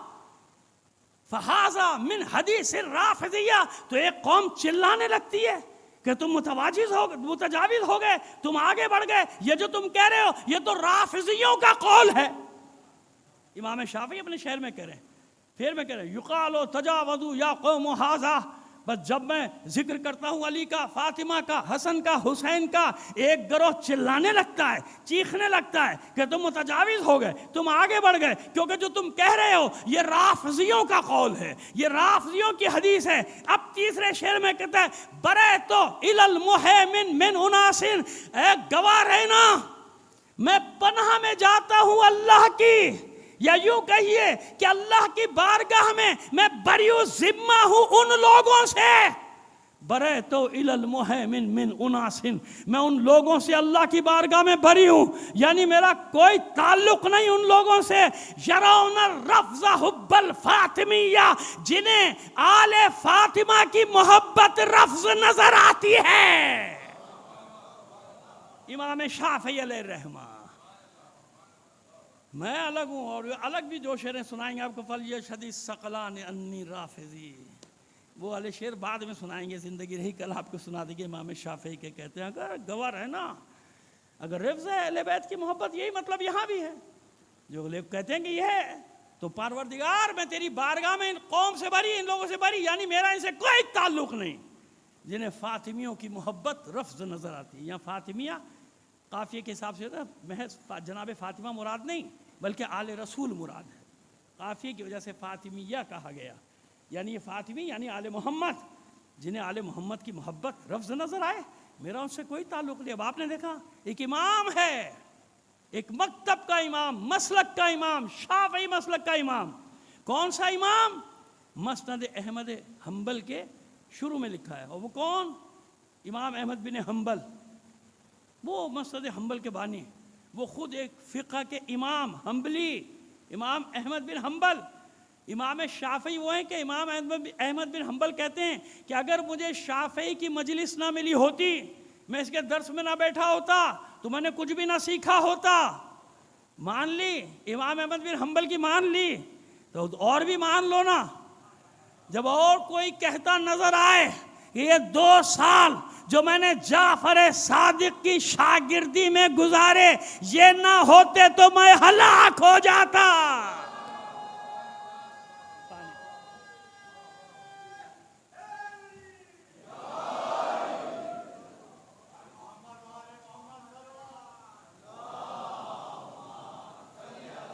فھذا من حدیث الرافضیہ، تو ایک قوم چلانے لگتی ہے کہ تم متجاوز ہو گئے، تم آگے بڑھ گئے، یہ جو تم کہہ رہے ہو یہ تو رافضیوں کا قول ہے، امام شافعی اپنے شعر میں کہہ رہے ہیں، پھر میں کہہ رہے ہیں یقالو تجاوزوا یا قوم ھذا، بس جب میں ذکر کرتا ہوں علی کا، فاطمہ کا، حسن کا، حسین کا، ایک گروہ چلانے لگتا ہے، چیخنے لگتا ہے کہ تم متجاوز ہو گئے، تم آگے بڑھ گئے، کیونکہ جو تم کہہ رہے ہو یہ رافضیوں کا قول ہے، یہ رافضیوں کی حدیث ہے۔ اب تیسرے شعر میں کہتا ہے برئت الی المہیمن من اناس، اے گواہ رہنا میں پناہ میں جاتا ہوں اللہ کی، یا یوں کہیے کہ اللہ کی بارگاہ میں بری و ذمہ ہوں ان لوگوں سے، برئت الی المہیمن من اناس، میں ان لوگوں سے اللہ کی بارگاہ میں بری ہوں، یعنی میرا کوئی تعلق نہیں ان لوگوں سے، یرون الرفض حب الفاطمیہ، جنہیں آل فاطمہ کی محبت رفض نظر آتی ہے۔ امام شافعی علیہ الرحمہ، میں الگ ہوں، اور الگ بھی جو شعریں سنائیں گے آپ کو، فلیشہد الثقلان انی رافضی، وہ والے شعر بعد میں سنائیں گے، زندگی رہی کل آپ کو سنا دیں گے، امام شافعی کے کہتے ہیں اگر گواہ ہے نا، اگر رفض ہے اہل بیت کی محبت، یہی مطلب یہاں بھی ہے، جو لوگ کہتے ہیں کہ یہ ہے، تو پروردگار میں تیری بارگاہ میں ان قوم سے بری، ان لوگوں سے بری، یعنی میرا ان سے کوئی تعلق نہیں، جنہیں فاطمیوں کی محبت رفض نظر آتی ہے۔ یا فاطمیہ قافیے کے حساب سے محض جناب فاطمہ مراد نہیں بلکہ آل رسول مراد ہے، قافیے کی وجہ سے فاطمیہ کہا گیا، یعنی یہ فاطمی یعنی آل محمد، جنہیں آل محمد کی محبت رفض نظر آئے، میرا ان سے کوئی تعلق نہیں۔ اب آپ نے دیکھا ایک امام ہے، ایک مکتب کا امام، مسلک کا امام، شافعی مسلک کا امام. کون سا امام؟ مسند احمد حنبل کے شروع میں لکھا ہے. اور وہ کون؟ امام احمد بن حنبل. وہ مسند حنبل کے بانی، وہ خود ایک فقہ کے امام حنبلی، امام احمد بن حنبل. امام شافعی وہ ہیں کہ امام احمد بن حنبل کہتے ہیں کہ اگر مجھے شافعی کی مجلس نہ ملی ہوتی، میں اس کے درس میں نہ بیٹھا ہوتا، تو میں نے کچھ بھی نہ سیکھا ہوتا. مان لی امام احمد بن حنبل کی، مان لی تو اور بھی مان لو نا. جب اور کوئی کہتا نظر آئے کہ یہ 2 سال جو میں نے جعفر صادق کی شاگردی میں گزارے یہ نہ ہوتے تو میں ہلاک ہو جاتا.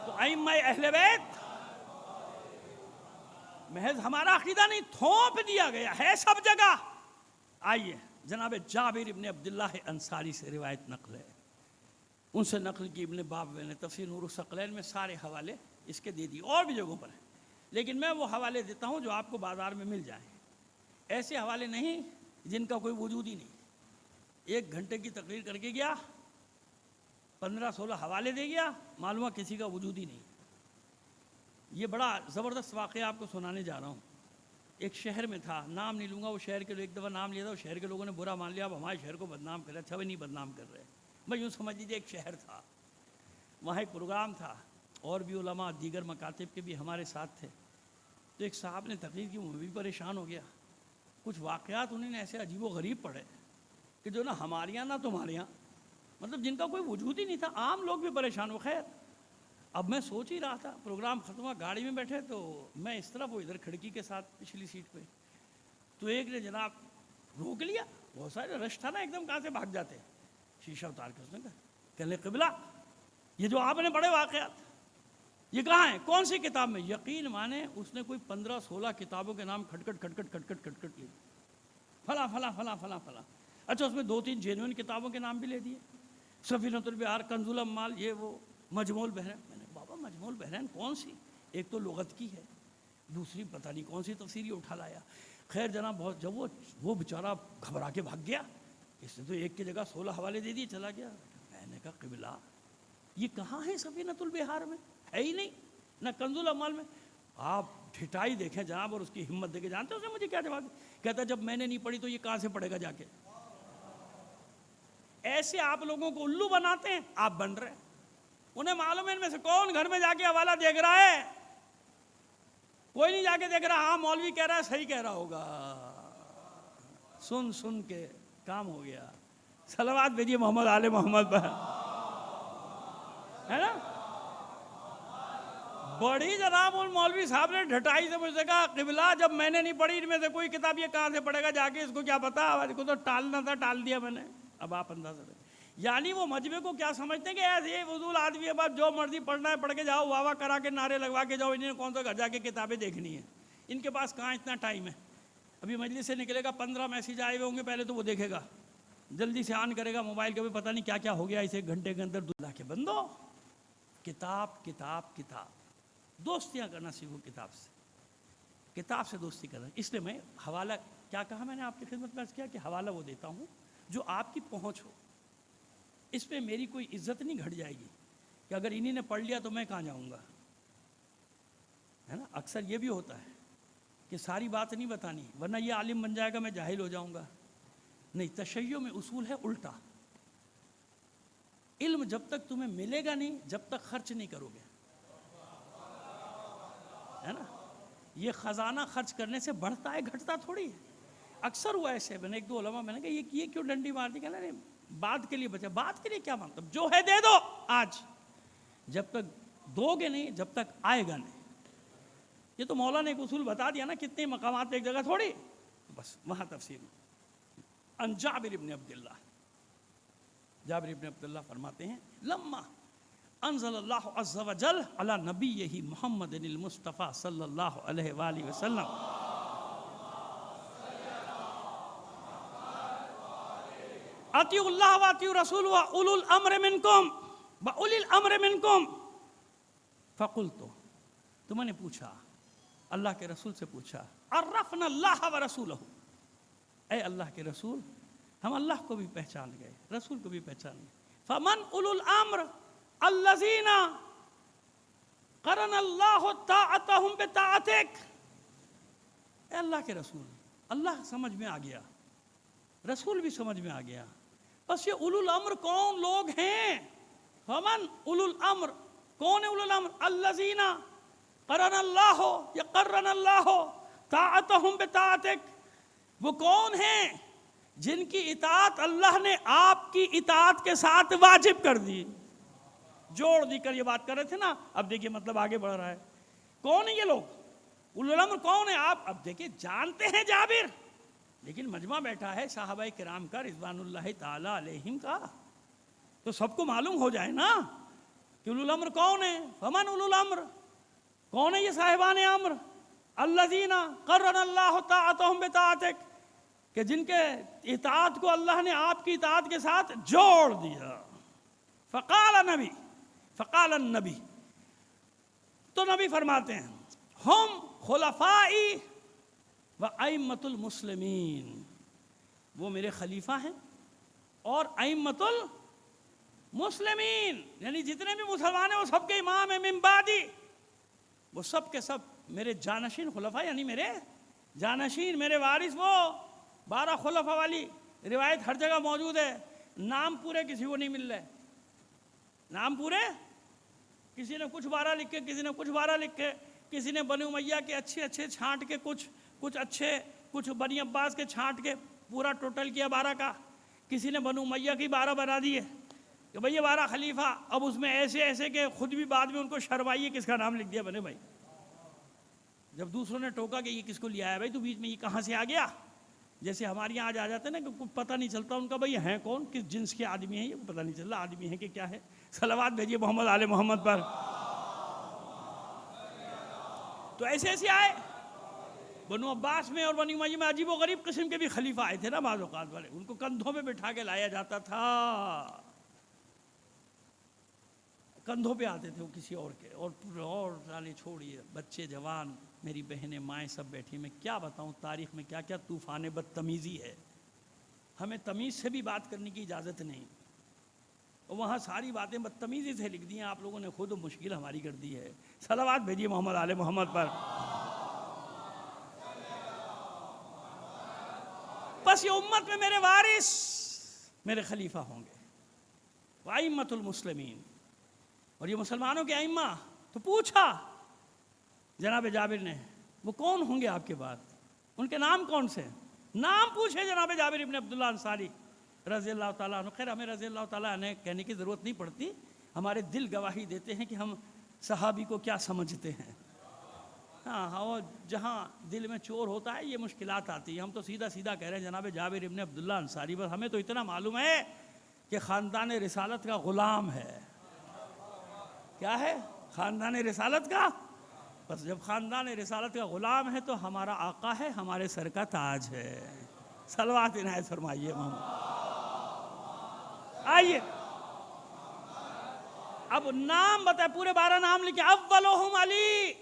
تو ائمہ اہل بیت محض ہمارا عقیدہ نہیں، تھوپ دیا گیا ہے سب جگہ. آئیے جناب جابر ابن عبداللہ انصاری سے روایت نقل ہے. ان سے نقل کی ابن بابویہ نے تفسیر نور الثقلین میں سارے حوالے اس کے دے دی، اور بھی جگہوں پر ہیں، لیکن میں وہ حوالے دیتا ہوں جو آپ کو بازار میں مل جائیں. ایسے حوالے نہیں جن کا کوئی وجود ہی نہیں. 1 گھنٹے کی تقریر کر کے گیا، 15-16 حوالے دے گیا، معلومہ کسی کا وجود ہی نہیں. یہ بڑا زبردست واقعہ آپ کو سنانے جا رہا ہوں. ایک شہر میں تھا، نام نہیں لوں گا، وہ شہر کے ایک دفعہ نام لیا تھا، وہ شہر کے لوگوں نے برا مان لیا، اب ہمارے شہر کو بدنام کر رہے. اچھا بھی نہیں بدنام کر رہے، میں یوں سمجھ لیجیے ایک شہر تھا، وہاں ایک پروگرام تھا، اور بھی علماء دیگر مکاتب کے بھی ہمارے ساتھ تھے. تو ایک صاحب نے تقریر کی، وہ بھی پریشان ہو گیا. کچھ واقعات انہوں نے ایسے عجیب و غریب پڑھے کہ جو نہ ہمارے یہاں نہ تمہارے یہاں، مطلب جن کا کوئی وجود ہی نہیں تھا. عام لوگ بھی پریشان ہو. خیر اب میں سوچ ہی رہا تھا، پروگرام ختم ہوا، گاڑی میں بیٹھے تو میں اس طرف، وہ ادھر کھڑکی کے ساتھ پچھلی سیٹ پہ. تو ایک نے جناب روک لیا، بہت سارے رش تھا نا، ایک دم کہاں سے بھاگ جاتے. شیشہ اتار کے اس نے کہا، کہنے قبلہ یہ جو آپ نے پڑھے واقعات یہ کہاں ہیں، کون سی کتاب میں؟ یقین مانے اس نے کوئی 15-16 کتابوں کے نام کھٹکھٹ لی، فلاں فلاں فلاں فلاں فلاں. اچھا اس میں 2-3 جینوئن کتابوں کے نام بھی لے دیے، سفینۃ البحار، کنز الاموال، یہ وہ مجموع البحرین. میں نے بابا مجموع البحرین کون سی؟ ایک تو لغت کی ہے، دوسری پتہ نہیں کون سی تفسیر یہ اٹھا لایا. خیر جناب بہت، جب وہ بیچارہ گھبرا کے بھاگ گیا، اس نے تو ایک کی جگہ 16 حوالے دے دیے، چلا گیا. میں نے کہا قبلہ یہ کہاں ہے سفینۃ البحار میں؟ ہے ہی نہیں، نہ کنز الاموال میں. آپ ٹھٹائی دیکھیں جناب اور اس کی ہمت دیکھیں. جانتے ہیں اس نے مجھے کیا جواب دیا؟ کہتا جب میں نے نہیں پڑھی تو یہ کہاں سے پڑھے گا جا کے. ایسے آپ لوگوں کو الو بناتے ہیں، آپ بن رہے ہیں. انہیں معلوم ہے ان میں سے کون گھر میں جا کے حوالہ دیکھ رہا ہے. کوئی نہیں جا کے دیکھ رہا، ہاں مولوی کہہ رہا ہے صحیح کہہ رہا ہوگا. سن کے کام ہو گیا. صلوات بھیجیے محمد آل محمد پر، ہے نا. بڑی جناب ان مولوی صاحب نے ڈھٹائی سے مجھ سے کہا قبلہ جب میں نے نہیں پڑھی ان میں سے کوئی کتاب، یہ کہاں سے پڑھے گا جا کے، اس کو کیا پتا، اس کو تو ٹالنا تھا، ٹال دیا میں نے. اب آپ اندازہ کریں، یعنی وہ مجمع کو کیا سمجھتے ہیں کہ ایسے ہی فضول آدمی ہے، بس جو مرضی پڑھنا ہے پڑھ کے جاؤ، واہ واہ کرا کے نعرے لگوا کے جاؤ. انہیں کون سا گھر جا کے کتابیں دیکھنی ہیں، ان کے پاس کہاں اتنا ٹائم ہے. ابھی مجلس سے نکلے گا 15 میسیج آئے ہوئے ہوں گے، پہلے تو وہ دیکھے گا، جلدی سے آن کرے گا موبائل کا، بھی پتہ نہیں کیا کیا ہو گیا اس 1 گھنٹے کے اندر. اللہ کے بندو، کتاب کتاب کتاب، دوستیاں کرنا سیکھو کتاب سے، کتاب سے دوستی کرنا. اس لیے میں حوالہ کیا کہا میں نے آپ کی خدمت میں عرض کیا کہ حوالہ وہ دیتا ہوں جو آپ کی پہنچ ہو. اس پہ میری کوئی عزت نہیں گھٹ جائے گی کہ اگر انہی نے پڑھ لیا تو میں کہاں جاؤں گا، ہے نا. اکثر یہ بھی ہوتا ہے کہ ساری بات نہیں بتانی ورنہ یہ عالم بن جائے گا میں جاہل ہو جاؤں گا. نہیں، تشیع میں اصول ہے الٹا. علم جب تک تمہیں ملے گا نہیں جب تک خرچ نہیں کرو گے، ہے نا. یہ خزانہ خرچ کرنے سے بڑھتا ہے گھٹتا تھوڑی ہے. اکثر ہوا ایسے، میں نے 1-2 علماء میں نے کہا یہ کیوں ڈنڈی مار دی، کہنا نہیں بات کے لیے بچا. بات کے لیے کیا مطلب، جو ہے دے دو آج، جب تک دو گے نہیں جب تک آئے گا نہیں. یہ تو مولا نے ایک اصول بتا دیا نا، کتنے مقامات پہ ایک جگہ تھوڑی، بس وہاں تفسیر میں. ان جابر ابن عبداللہ، جابر ابن عبداللہ فرماتے ہیں لما انزل اللہ عز وجل علی نبیہ محمد المصطفیٰ صلی اللہ علیہ وآلہ وسلم اطیعوا اللہ واطیعوا رسول واولو الامر منکم. وَأُولِي الْأَمْرِ مِنْكُمْ فَقُلْتُ، تو میں نے پوچھا، اللہ کے رسول سے پوچھا، عرفنا اللہ ورسولہ، اے اللہ کے رسول ہم اللہ کو بھی پہچان گئے، رسول کو بھی پہچان گئے، فمن اولو الامر الذین قرن اللہ طاعتہم بطاعتک، اے اللہ کے رسول اللہ سمجھ میں آ گیا، رسول بھی سمجھ میں آ گیا، بس یہ اولو الامر کون لوگ ہیں؟ فمن اولو الامر، کون ہے اولو الامر؟ الذین قرن اللہ یا قرن اللہ طاعتہم بطاعتک، وہ کون ہیں جن کی اطاعت اللہ نے آپ کی اطاعت کے ساتھ واجب کر دی، جوڑ دی کر یہ بات کر رہے تھے نا، اب دیکھیے مطلب آگے بڑھ رہا ہے، کون ہیں یہ لوگ؟ اولو الامر کون ہیں؟ آپ اب دیکھیے جانتے ہیں جابر، لیکن مجمع بیٹھا ہے صحابہ کرام کا رضوان اللہ تعالی علیہم کا، تو سب کو معلوم ہو جائے نا کہ اولو الامر کون ہیں۔ فمن اولو الامر، کون ہے یہ صاحبان امر؟ الذین قرن اللہ طاعتہم بطاعتک، کہ جن کے اطاعت کو اللہ نے آپ کی اطاعت کے ساتھ جوڑ دیا۔ فقال النبی، تو نبی فرماتے ہیں، ہم خلفائی و ائمۃ المسلمین، وہ میرے خلیفہ ہیں اور ائمۃ المسلمین، یعنی جتنے بھی مسلمان ہیں وہ سب کے امام ہیں، من بعدی، وہ سب کے سب میرے جانشین خلفاء، یعنی میرے جانشین، میرے وارث، وہ 12 خلفاء والی روایت ہر جگہ موجود ہے، نام پورے کسی کو نہیں مل رہے، نام پورے کسی نے کچھ 12 لکھے، کسی نے کچھ 12 لکھے، کسی نے بنی امیہ کے اچھے چھانٹ کے کچھ اچھے، کچھ بنی عباس کے چھانٹ کے پورا ٹوٹل کیا 12 کا، کسی نے بنی امیہ کی 12 بنا دیے کہ بھئی یہ 12 خلیفہ، اب اس میں ایسے کہ خود بھی بعد میں ان کو شرمائیے کس کا نام لکھ دیا بنے بھائی، جب دوسروں نے ٹوکا کہ یہ کس کو لیا ہے بھائی، تو بیچ میں یہ کہاں سے آ گیا، جیسے ہمارے یہاں آج آ جاتے ہیں نا کہ کچھ پتہ نہیں چلتا ان کا بھئی ہیں کون، کس جنس کے آدمی ہیں، یہ پتہ نہیں چلتا آدمی ہیں کہ کیا ہے۔ صلوات بھیجیے محمد آل محمد پر۔ تو ایسے آئے بنو عباس میں اور بنی امیہ میں عجیب و غریب قسم کے بھی خلیفہ آئے تھے نا بعض اوقات والے، ان کو کندھوں پہ بٹھا کے لایا جاتا تھا، کندھوں پہ آتے تھے وہ کسی اور کے، اور سالے چھوڑیے، بچے جوان، میری بہنیں مائیں سب بیٹھی، میں کیا بتاؤں تاریخ میں کیا کیا طوفان بدتمیزی ہے، ہمیں تمیز سے بھی بات کرنے کی اجازت نہیں، اور وہاں ساری باتیں بدتمیزی سے لکھ دی ہیں، آپ لوگوں نے خود مشکل ہماری کر دی ہے۔ صلوات بھیجیے محمد آل محمد پر۔ بس یہ امت میں میرے وارث، میرے خلیفہ ہوں گے، وائمۃ المسلمین، اور یہ مسلمانوں کے ائمہ۔ تو پوچھا جناب جابر نے، وہ کون ہوں گے آپ کے بعد، ان کے نام کون سے؟ نام پوچھے جناب جابر ابن عبداللہ انصاری رضی اللہ تعالیٰ عنہ۔ خیر ہمیں رضی اللہ تعالیٰ عنہ کہنے کی ضرورت نہیں پڑتی، ہمارے دل گواہی دیتے ہیں کہ ہم صحابی کو کیا سمجھتے ہیں۔ ہاں، اور جہاں دل میں چور ہوتا ہے یہ مشکلات آتی ہیں، ہم تو سیدھا کہہ رہے ہیں جناب جابر ابن عبداللہ انصاری، بس ہمیں تو اتنا معلوم ہے کہ خاندان رسالت کا غلام ہے۔ کیا ہے؟ خاندان رسالت کا، بس جب خاندان رسالت کا غلام ہے تو ہمارا آقا ہے، ہمارے سر کا تاج ہے۔ صلوات عنایت فرمائیے محمد۔ آئیے اب نام بتائے، پورے 12 نام لکھے، اولہم علی،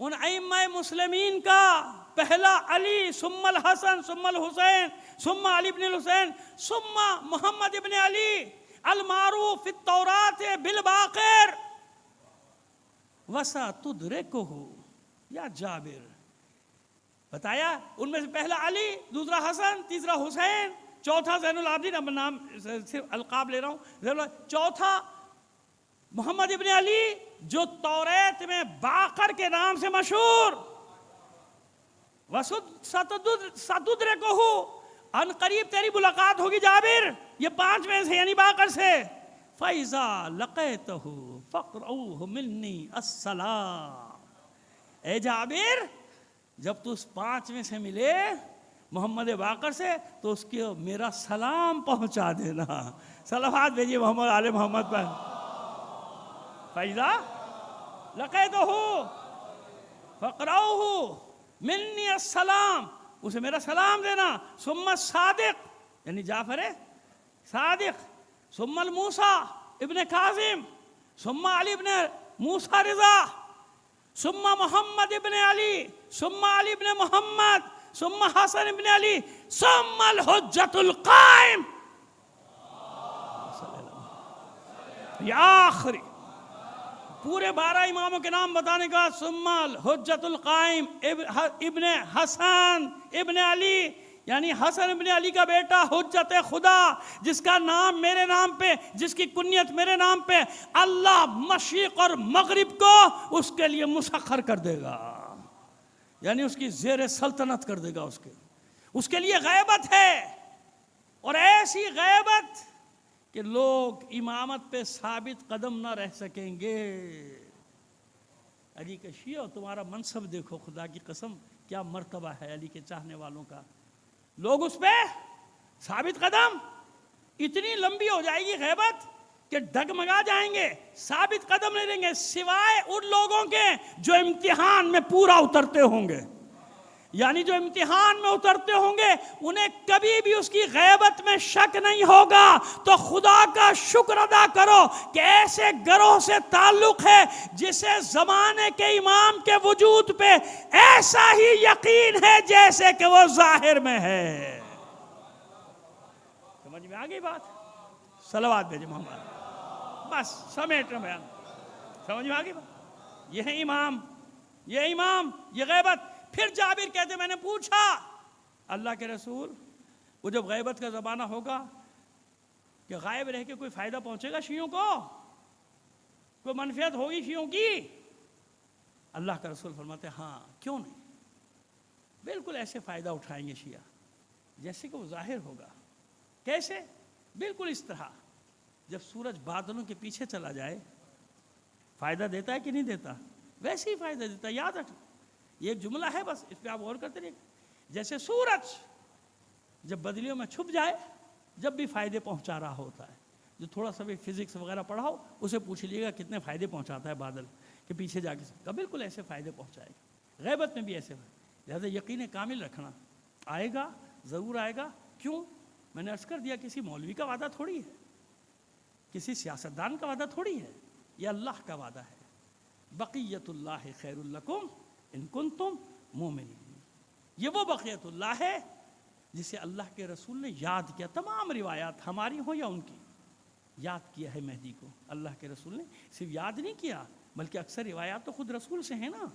ان ائمہ مسلمین کا پہلا علی، ثم الحسن، ثم الحسین، ثم علی بن الحسین، ثم محمد ابن علی المعروف فی التوراۃ بالباقر وَسَتُدْرِكُهُ، یا جابر بتایا ان میں سے پہلا علی، دوسرا حسن، تیسرا حسین، چوتھا زین العابدین، اب نام صرف القاب لے رہا ہوں، چوتھا محمد ابن علی جو توریت میں باقر کے نام سے مشہور، سَتُدْرِكُهُ، ان قریب تیری ملاقات ہوگی جابر، یہ 5 میں سے یعنی باقر سے، فَإِذَا لَقَيْتَهُ فَقْرَؤْهُ مِنِّي السَّلَامِ، اے جابر جب تو اس 5 میں سے ملے محمد باقر سے تو اس کو میرا سلام پہنچا دینا۔ صلوات بھیجیے محمد آل محمد پر۔ فَإِذَا لَقَيْتَهُ فَقْرَؤْهُ مِنِّي السَّلَامِ، اسے میرا سلام دینا۔ ثم الصادق، یعنی جعفر صادق، ثم الموسیٰ ابن کاظم، ثم علی ابن موسیٰ رضا، ثم محمد ابن علی، ثم علی ابن محمد، ثم حسن ابن علی، ثم الحجۃ القائم. یہ آخری پورے 12 اماموں کے نام بتانے کا، ثم الحجۃ القائم ابن حسن ابن علی، یعنی حسن ابن علی کا بیٹا حجت خدا، جس کا نام میرے نام پہ، جس کی کنیت میرے نام پہ، اللہ مشرق اور مغرب کو اس کے لیے مسخر کر دے گا، یعنی اس کی زیر سلطنت کر دے گا. اس کے لیے غیبت ہے، اور ایسی غیبت کہ لوگ امامت پہ ثابت قدم نہ رہ سکیں گے. علی کے شیعہ تمہارا منصب دیکھو، خدا کی قسم کیا مرتبہ ہے علی کے چاہنے والوں کا. لوگ اس پہ ثابت قدم، اتنی لمبی ہو جائے گی غیبت کہ ڈگمگا جائیں گے، ثابت قدم نہیں رہیں گے، سوائے ان لوگوں کے جو امتحان میں پورا اترتے ہوں گے. یعنی جو امتحان میں اترتے ہوں گے انہیں کبھی بھی اس کی غیبت میں شک نہیں ہوگا. تو خدا کا شکر ادا کرو کہ ایسے گروہ سے تعلق ہے جسے زمانے کے امام کے وجود پہ ایسا ہی یقین ہے جیسے کہ وہ ظاہر میں ہے. سمجھ میں آ گئی بات؟ صلوات بھیجے محمد. بس سمیٹ رہے بیان، سمجھ میں آ گئی بات؟ یہ ہے امام، یہ غیبت. پھر جابر کہتے میں نے پوچھا اللہ کے رسول، وہ جب غیبت کا زمانہ ہوگا کہ غائب رہ کے کوئی فائدہ پہنچے گا شیعوں کو؟ کوئی منفعت ہوگی شیعوں کی؟ اللہ کا رسول فرماتے ہاں کیوں نہیں، بالکل ایسے فائدہ اٹھائیں گے شیعہ جیسے کہ وہ ظاہر ہوگا. کیسے؟ بالکل اس طرح جب سورج بادلوں کے پیچھے چلا جائے فائدہ دیتا ہے کہ نہیں دیتا؟ ویسے ہی فائدہ دیتا ہے. یاد رکھ، یہ ایک جملہ ہے بس، اس پہ آپ غور کرتے رہیے. جیسے سورج جب بدلیوں میں چھپ جائے جب بھی فائدے پہنچا رہا ہوتا ہے. جو تھوڑا سا بھی فزکس وغیرہ پڑھا ہو اسے پوچھ لیے گا کتنے فائدے پہنچاتا ہے بادل کے پیچھے جا کے. بالکل ایسے فائدے پہنچائے گا. غیبت میں بھی ایسے لہٰذا یقین کامل رکھنا، آئے گا ضرور آئے گا. کیوں؟ میں نے عرض کر دیا کسی مولوی کا وعدہ تھوڑی ہے، کسی سیاستدان کا وعدہ تھوڑی ہے، یہ اللہ کا وعدہ ہے. بقیت اللہ خیر لکم ان کنتم مومنین. یہ وہ بقیت اللہ ہے جسے اللہ کے رسول نے یاد کیا. تمام روایات ہماری ہوں یا ان کی، یاد کیا ہے مہدی کو. اللہ کے رسول نے صرف یاد نہیں کیا بلکہ اکثر روایات تو خود رسول سے ہیں نا.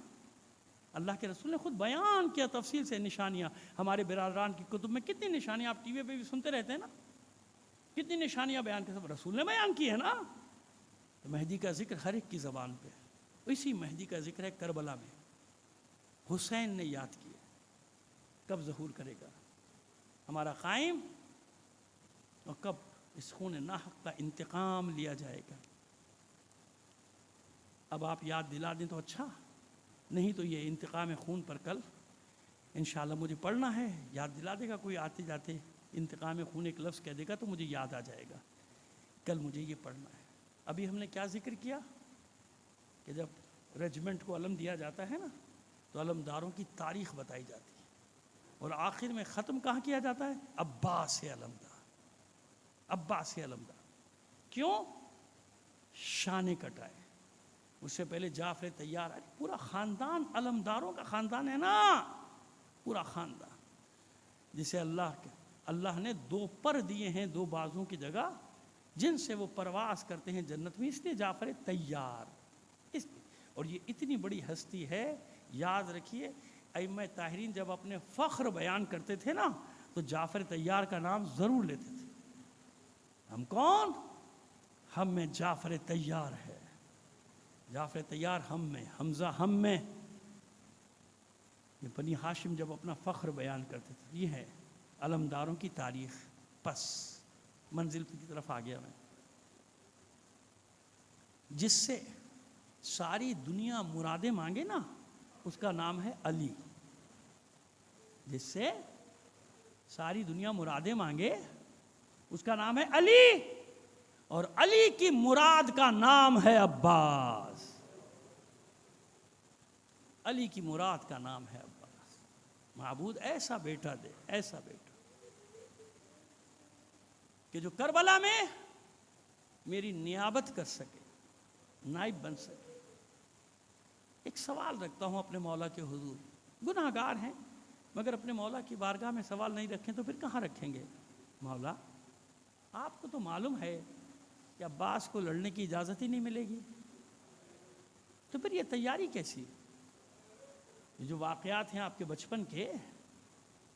اللہ کے رسول نے خود بیان کیا تفصیل سے نشانیاں. ہمارے برادران کی کتب میں کتنی نشانیاں آپ ٹی وی پہ بھی سنتے رہتے ہیں نا، کتنی نشانیاں بیان کی، سب رسول نے بیان کی ہے نا. تو مہدی کا ذکر ہر ایک کی زبان پہ. اسی مہدی کا ذکر ہے کربلا میں، حسین نے یاد کیا. کب ظہور کرے گا ہمارا قائم، اور کب اس خون ناحق کا انتقام لیا جائے گا. اب آپ یاد دلا دیں تو اچھا، نہیں تو یہ انتقام خون پر کل انشاءاللہ مجھے پڑھنا ہے. یاد دلا دے گا کوئی آتے جاتے، انتقام خون ایک لفظ کہہ دے گا تو مجھے یاد آ جائے گا کل مجھے یہ پڑھنا ہے. ابھی ہم نے کیا ذکر کیا کہ جب ریجمنٹ کو علم دیا جاتا ہے نا تو علمداروں کی تاریخ بتائی جاتی ہے، اور آخر میں ختم کہاں کیا جاتا ہے؟ عباس علمدار. عباس علمدار کیوں؟ شانے کٹائے. اس سے پہلے جعفر طیار آئے. پورا خاندان علمداروں کا خاندان ہے نا، پورا خاندان جسے اللہ نے 2 پر دیے ہیں 2 بازوں کی جگہ، جن سے وہ پرواز کرتے ہیں جنت میں. اس لیے جعفر طیار. اور یہ اتنی بڑی ہستی ہے، یاد رکھیے ائمہ طاہرین جب اپنے فخر بیان کرتے تھے نا تو جعفر طیار کا نام ضرور لیتے تھے. ہم کون؟ ہم میں جعفر طیار ہے. جعفر طیار ہم میں، حمزہ ہم میں. یہ بنی ہاشم جب اپنا فخر بیان کرتے تھے. یہ ہے علمداروں کی تاریخ. پس منزل کی طرف آ گیا میں. جس سے ساری دنیا مرادیں مانگے نا اس کا نام ہے علی. جس سے ساری دنیا مرادیں مانگے اس کا نام ہے علی، اور علی کی مراد کا نام ہے عباس. علی کی مراد کا نام ہے عباس. معبود ایسا بیٹا دے، ایسا بیٹا کہ جو کربلا میں میری نیابت کر سکے، نائب بن سکے۔ ایک سوال رکھتا ہوں اپنے مولا کے حضور، گناہ گار ہیں مگر اپنے مولا کی بارگاہ میں سوال نہیں رکھیں تو پھر کہاں رکھیں گے؟ مولا آپ کو تو معلوم ہے کہ عباس کو لڑنے کی اجازت ہی نہیں ملے گی، تو پھر یہ تیاری کیسی؟ یہ جو واقعات ہیں آپ کے بچپن کے،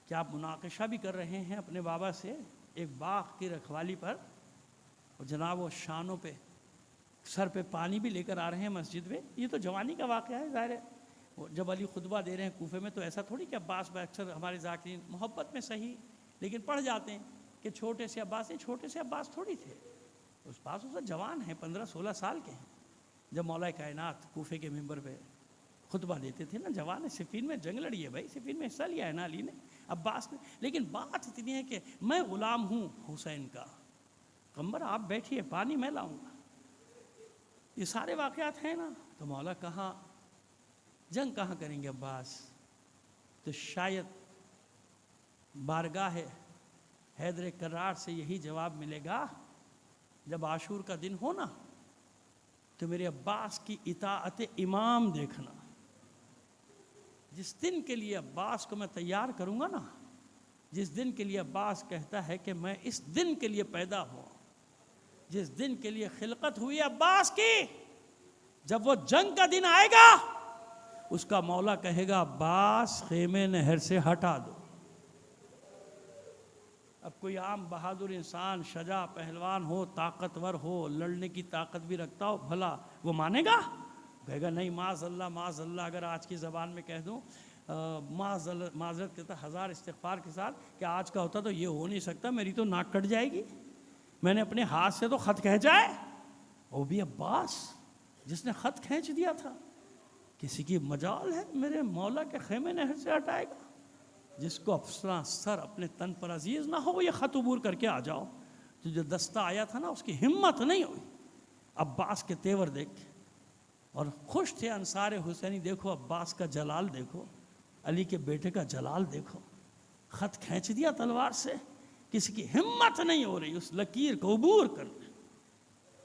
کیا آپ مناقشہ بھی کر رہے ہیں اپنے بابا سے ایک باغ کی رکھوالی پر، اور جناب وہ شانوں پہ سر پہ پانی بھی لے کر آ رہے ہیں مسجد میں؟ یہ تو جوانی کا واقعہ ہے، ظاہر ہے جب علی خطبہ دے رہے ہیں کوفے میں تو ایسا تھوڑی کہ عباس بھائی، اکثر ہمارے ذاکرین محبت میں صحیح لیکن پڑھ جاتے ہیں کہ چھوٹے سے عباس، نہیں چھوٹے سے عباس تھوڑی تھے، اس پاس اس جوان ہیں، 15-16 سال کے ہیں جب مولا کائنات کوفے کے ممبر پہ خطبہ دیتے تھے نا، جوان ہے، صفین میں جنگ لڑی ہے بھائی، صفین میں حصہ لیا ہے نا علی نے، عباس نے، لیکن بات اتنی ہے کہ میں غلام ہوں حسین کا، قمر آپ بیٹھیے پانی میں لاؤں گا، یہ سارے واقعات ہیں نا۔ تو مولا کہاں جنگ کہاں کریں گے عباس؟ تو شاید بارگاہ حیدر کرار سے یہی جواب ملے گا، جب عاشور کا دن ہو نا تو میرے عباس کی اطاعت امام دیکھنا، جس دن کے لیے عباس کو میں تیار کروں گا نا، جس دن کے لیے عباس کہتا ہے کہ میں اس دن کے لیے پیدا ہوا، جس دن کے لیے خلقت ہوئی عباس کی، جب وہ جنگ کا دن آئے گا اس کا مولا کہے گا عباس خیمے نہر سے ہٹا دو۔ اب کوئی عام بہادر انسان، شجاع پہلوان ہو، طاقتور ہو، لڑنے کی طاقت بھی رکھتا ہو، بھلا وہ مانے گا؟ کہے گا نہیں، معاذ اللہ معاذ اللہ، اگر آج کی زبان میں کہہ دوں معذرت کہتا 1000 استغفار کے ساتھ کہ آج کا ہوتا تو یہ ہو نہیں سکتا، میری تو ناک کٹ جائے گی، میں نے اپنے ہاتھ سے تو خط کھینچا ہے، وہ بھی عباس جس نے خط کھینچ دیا تھا، کسی کی مجال ہے میرے مولا کے خیمے نہر سے ہٹائے گا؟ جس کو افسرا سر اپنے تن پر عزیز نہ ہو وہ یہ خط عبور کر کے آ جاؤ۔ جو دستہ آیا تھا نا اس کی ہمت نہیں ہوئی، عباس کے تیور دیکھ کے، اور خوش تھے انصار حسینی، دیکھو عباس کا جلال دیکھو، علی کے بیٹے کا جلال دیکھو، خط کھینچ دیا تلوار سے، کسی کی ہمت نہیں ہو رہی اس لکیر کو عبور کرنے۔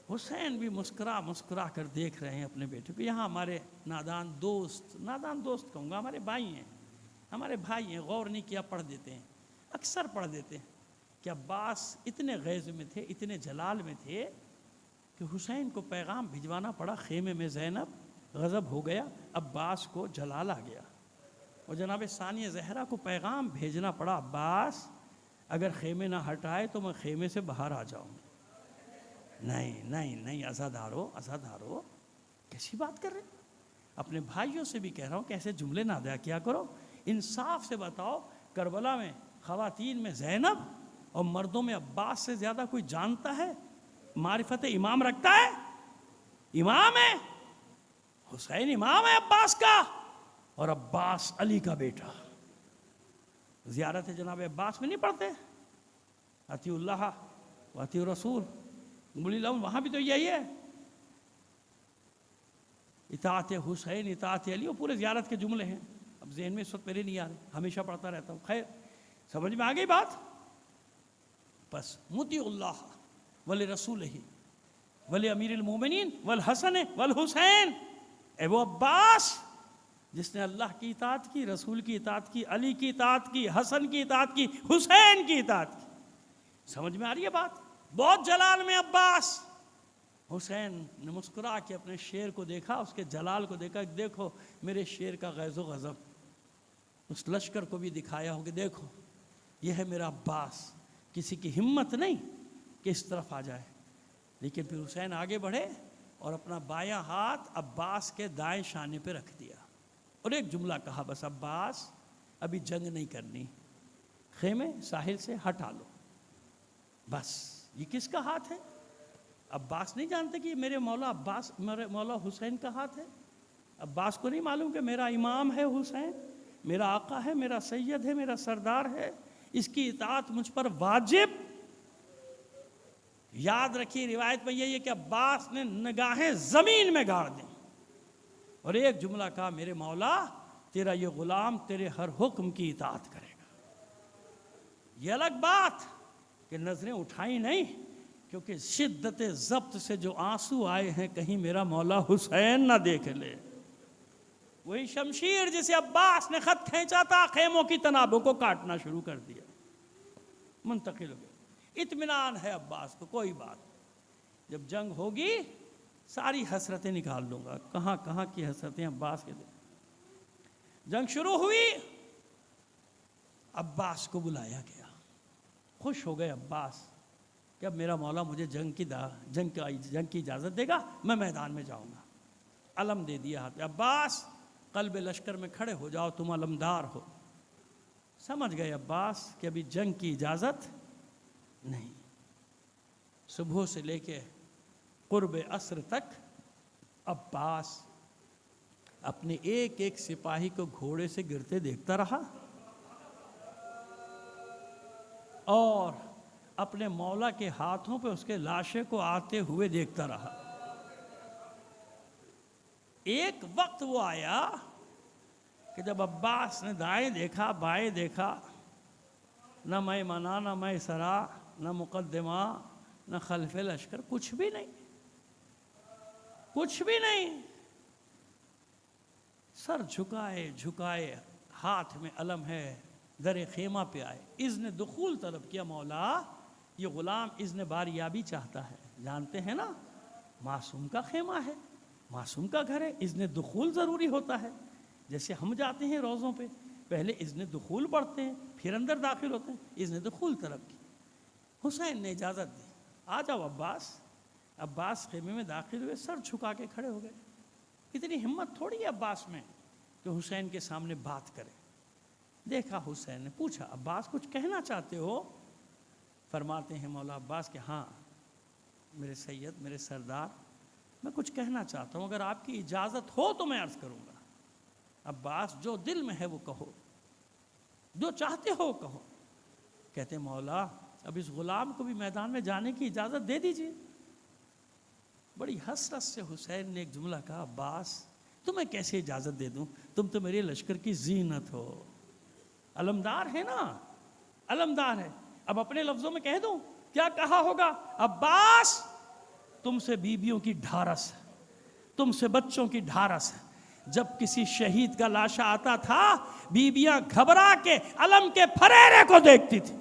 حسین بھی مسکرا مسکرا کر دیکھ رہے ہیں اپنے بیٹے کو۔ یہاں ہمارے نادان دوست کہوں گا، ہمارے بھائی ہیں، ہمارے بھائی ہیں، غور نہیں کیا پڑھ دیتے ہیں، اکثر پڑھ دیتے ہیں کہ عباس اتنے غیظ میں تھے، اتنے جلال میں تھے کہ حسین کو پیغام بھجوانا پڑا، خیمے میں زینب غضب ہو گیا، عباس کو جلال آ گیا، اور جناب ثانیہ زہرا کو پیغام بھیجنا پڑا، عباس اگر خیمے نہ ہٹائے تو میں خیمے سے باہر آ جاؤں۔ نہیں نہیں نہیں، عزادارو کیسی بات کر رہے ہیں؟ اپنے بھائیوں سے بھی کہہ رہا ہوں کہ ایسے جملے نہ ادا کیا کرو، انصاف سے بتاؤ، کربلا میں خواتین میں زینب اور مردوں میں عباس سے زیادہ کوئی جانتا ہے، معرفت امام رکھتا ہے؟ امام ہے حسین، امام ہے عباس کا، اور عباس علی کا بیٹا۔ زیارت جناب عباس میں نہیں پڑھتے اطیع اللہ و اطیع رسول، بولی لہم، وہاں بھی تو یہی ہے، اطاعت حسین اطاعت علی، وہ پورے زیارت کے جملے ہیں، اب ذہن میں اس وقت میرے نہیں آ رہے، ہمیشہ پڑھتا رہتا ہوں۔ خیر، سمجھ میں آ گئی بات؟ بس مطیع اللہ ولرسولہ ولامیر المومنین والحسن والحسین، اے وہ عباس جس نے اللہ کی اطاعت کی، رسول کی اطاعت کی، علی کی اطاعت کی، حسن کی اطاعت کی، حسین کی اطاعت کی۔ سمجھ میں آ رہی ہے بات؟ بہت جلال میں عباس۔ حسین نے مسکرا کے اپنے شیر کو دیکھا، اس کے جلال کو دیکھا، دیکھو میرے شیر کا غیظ و غضب، اس لشکر کو بھی دکھایا ہو کہ دیکھو یہ ہے میرا عباس، کسی کی ہمت نہیں کہ اس طرف آ جائے۔ لیکن پھر حسین آگے بڑھے اور اپنا بایاں ہاتھ عباس کے دائیں شانے پہ رکھ دیا اور ایک جملہ کہا، بس عباس ابھی جنگ نہیں کرنی، خیمے ساحل سے ہٹا لو، بس۔ یہ کس کا ہاتھ ہے؟ عباس نہیں جانتے کہ یہ میرے مولا حسین کا ہاتھ ہے؟ عباس کو نہیں معلوم کہ میرا امام ہے حسین، میرا آقا ہے، میرا سید ہے، میرا سردار ہے، اس کی اطاعت مجھ پر واجب۔ یاد رکھیے روایت میں یہی ہے کہ عباس نے نگاہیں زمین میں گاڑ دیں اور ایک جملہ کہا، میرے مولا تیرا یہ غلام تیرے ہر حکم کی اطاعت کرے گا۔ یہ الگ بات کہ نظریں اٹھائیں نہیں کیونکہ شدت ضبط سے جو آنسو آئے ہیں کہیں میرا مولا حسین نہ دیکھ لے. وہی شمشیر جسے عباس نے خط کھینچا تھا خیموں کی تنابوں کو کاٹنا شروع کر دیا, منتقل ہو گئے. اطمینان ہے عباس کو, کوئی بات, جب جنگ ہوگی ساری حسرتیں نکال لوں گا. کہاں کہاں کی حسرتیں عباس کے دل. جنگ شروع ہوئی, عباس کو بلایا گیا. خوش ہو گئے عباس کہ اب میرا مولا مجھے جنگ کی اجازت دے گا, میں میدان میں جاؤں گا. علم دے دیا ہاتھ. عباس قلب لشکر میں کھڑے ہو جاؤ, تم علمدار ہو. سمجھ گئے عباس کہ ابھی جنگ کی اجازت نہیں. صبح سے لے کے قرب عصر تک عباس اپنے ایک ایک سپاہی کو گھوڑے سے گرتے دیکھتا رہا اور اپنے مولا کے ہاتھوں پہ اس کے لاشے کو آتے ہوئے دیکھتا رہا. ایک وقت وہ آیا کہ جب عباس نے دائیں دیکھا بائیں دیکھا, نہ میمنہ نہ میسرہ نہ مقدمہ نہ خلف لشکر, کچھ بھی نہیں, کچھ بھی نہیں. سر جھکائے جھکائے, ہاتھ میں علم ہے, در خیمہ پہ آئے. اذن دخول طلب کیا. مولا یہ غلام اذن باریابی چاہتا ہے, جانتے ہیں نا معصوم کا خیمہ ہے, معصوم کا گھر ہے, اذن دخول ضروری ہوتا ہے. جیسے ہم جاتے ہیں روزوں پہ پہلے اذن دخول پڑھتے ہیں پھر اندر داخل ہوتے ہیں, اذن دخول طلب کی. حسین نے اجازت دی, آ جاؤ عباس. عباس خیمے میں داخل ہوئے, سر جھکا کے کھڑے ہو گئے. اتنی ہمت تھوڑی ہے عباس میں کہ حسین کے سامنے بات کرے. دیکھا حسین نے, پوچھا عباس کچھ کہنا چاہتے ہو؟ فرماتے ہیں مولا عباس کہ ہاں میرے سید میرے سردار, میں کچھ کہنا چاہتا ہوں, اگر آپ کی اجازت ہو تو میں عرض کروں گا. عباس جو دل میں ہے وہ کہو, جو چاہتے ہو کہو. کہتے مولا اب اس غلام کو بھی میدان میں جانے کی اجازت دے دیجیے. بڑی حسرت سے حسین نے ایک جملہ کہا, عباس تمہیں کیسے اجازت دے دوں, تم تو میرے لشکر کی زینت ہو. علمدار ہے نا, علمدار ہے. اب اپنے لفظوں میں کہہ دوں, کیا کہا ہوگا؟ عباس تم سے بیویوں کی ڈھارس ہے, تم سے بچوں کی ڈھارس ہے. جب کسی شہید کا لاشا آتا تھا بیویاں گھبرا کے علم کے پھریرے کو دیکھتی تھی.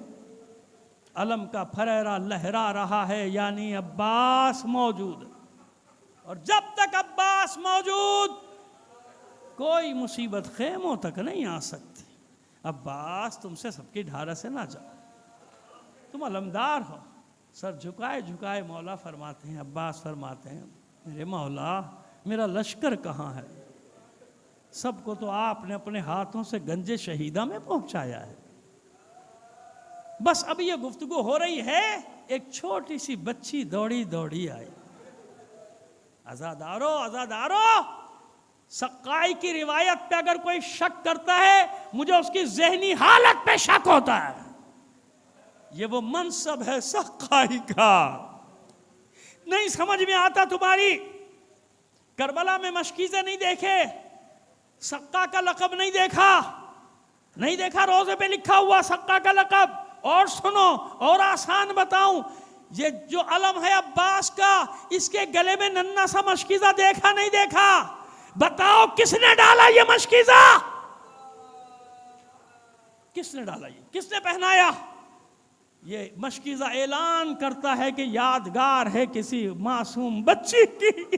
علم کا پھریرا لہرا رہا ہے یعنی عباس موجود ہے, اور جب تک عباس موجود کوئی مصیبت خیموں تک نہیں آ سکتی. عباس تم سے سب کی ڈھارس سے نہ جاؤ, تم علمدار ہو. سر جھکائے جھکائے مولا فرماتے ہیں, عباس فرماتے ہیں میرے مولا میرا لشکر کہاں ہے؟ سب کو تو آپ نے اپنے ہاتھوں سے گنج شہیدہ میں پہنچایا ہے. بس اب یہ گفتگو ہو رہی ہے, ایک چھوٹی سی بچی دوڑی دوڑی آئی. عزادارو عزادارو, سقائی کی روایت پہ اگر کوئی شک کرتا ہے مجھے اس کی ذہنی حالت پہ شک ہوتا ہے. یہ وہ منصب ہے سقائی کا, نہیں سمجھ میں آتا تمہاری. کربلا میں مشکیزیں نہیں دیکھے, سقا کا لقب نہیں دیکھا, نہیں دیکھا روزے پہ لکھا ہوا سقا کا لقب. اور سنو اور آسان بتاؤں, یہ جو علم ہے عباس کا اس کے گلے میں ننھا سا مشکیزہ دیکھا نہیں دیکھا؟ بتاؤ کس نے ڈالا یہ مشکیزہ؟ کس نے ڈالا, یہ کس نے پہنایا؟ یہ مشکیزہ اعلان کرتا ہے کہ یادگار ہے کسی معصوم بچی کی,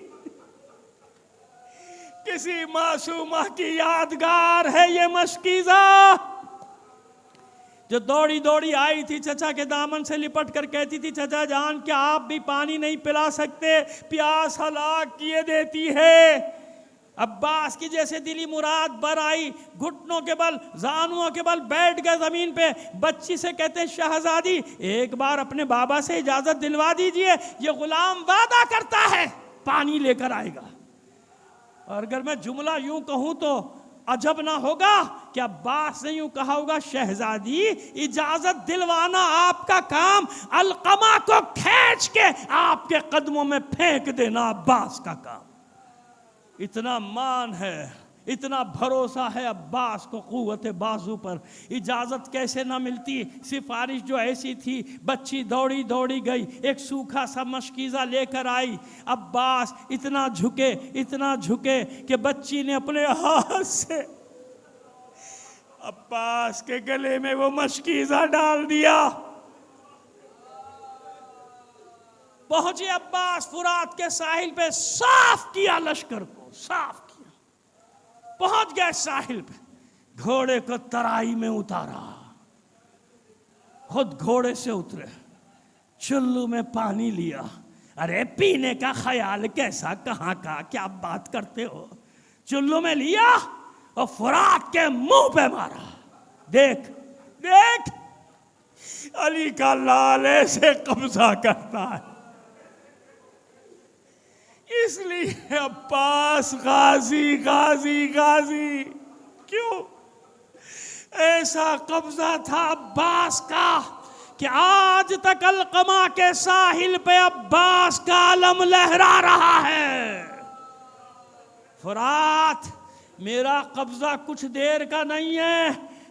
کسی معصومہ کی یادگار ہے یہ مشکیزہ. جو دوڑی دوڑی آئی تھی چچا کے دامن سے لپٹ کر کہتی تھی چچا جان کیا آپ بھی پانی نہیں پلا سکتے, پیاس ہلاک کیے دیتی ہے. عباس کی جیسے دلی مراد بر آئی, گھٹنوں کے بل زانوؤں کے بل بیٹھ گئے زمین پہ. بچی سے کہتے ہیں شہزادی ایک بار اپنے بابا سے اجازت دلوا دیجئے, یہ غلام وعدہ کرتا ہے پانی لے کر آئے گا. اور اگر میں جملہ یوں کہوں تو عجب نہ ہوگا کہ عباس نے یوں کہا ہوگا شہزادی اجازت دلوانا آپ کا کام, علقمہ کو کھینچ کے آپ کے قدموں میں پھینک دینا عباس کا کام. اتنا مان ہے, اتنا بھروسہ ہے عباس کو قوت بازو پر، اجازت کیسے نہ ملتی، سفارش جو ایسی تھی، بچی دوڑی دوڑی گئی، ایک سوکھا سا مشکیزہ لے کر آئی، عباس اتنا جھکے کہ بچی نے اپنے ہاتھ سے عباس کے گلے میں وہ مشکیزہ ڈال دیا۔ پہنچے عباس فرات کے ساحل پہ، صاف کیا لشکر کو، صاف کیا، پہنچ گئے ساحل پہ، گھوڑے کو ترائی میں اتارا، خود گھوڑے سے اترے، چلو میں پانی لیا۔ ارے پینے کا خیال کیسا، کہاں کا، کیا بات کرتے ہو؟ چلو میں لیا اور فرات کے منہ پہ مارا۔ دیکھ دیکھ علی کا لال ایسے قبضہ کرتا ہے۔ اس لیے عباس غازی غازی غازی کیوں؟ ایسا قبضہ تھا عباس کا کہ آج تک القمہ کے ساحل پہ عباس کا علم لہرا رہا ہے۔ فرات میرا قبضہ کچھ دیر کا نہیں ہے،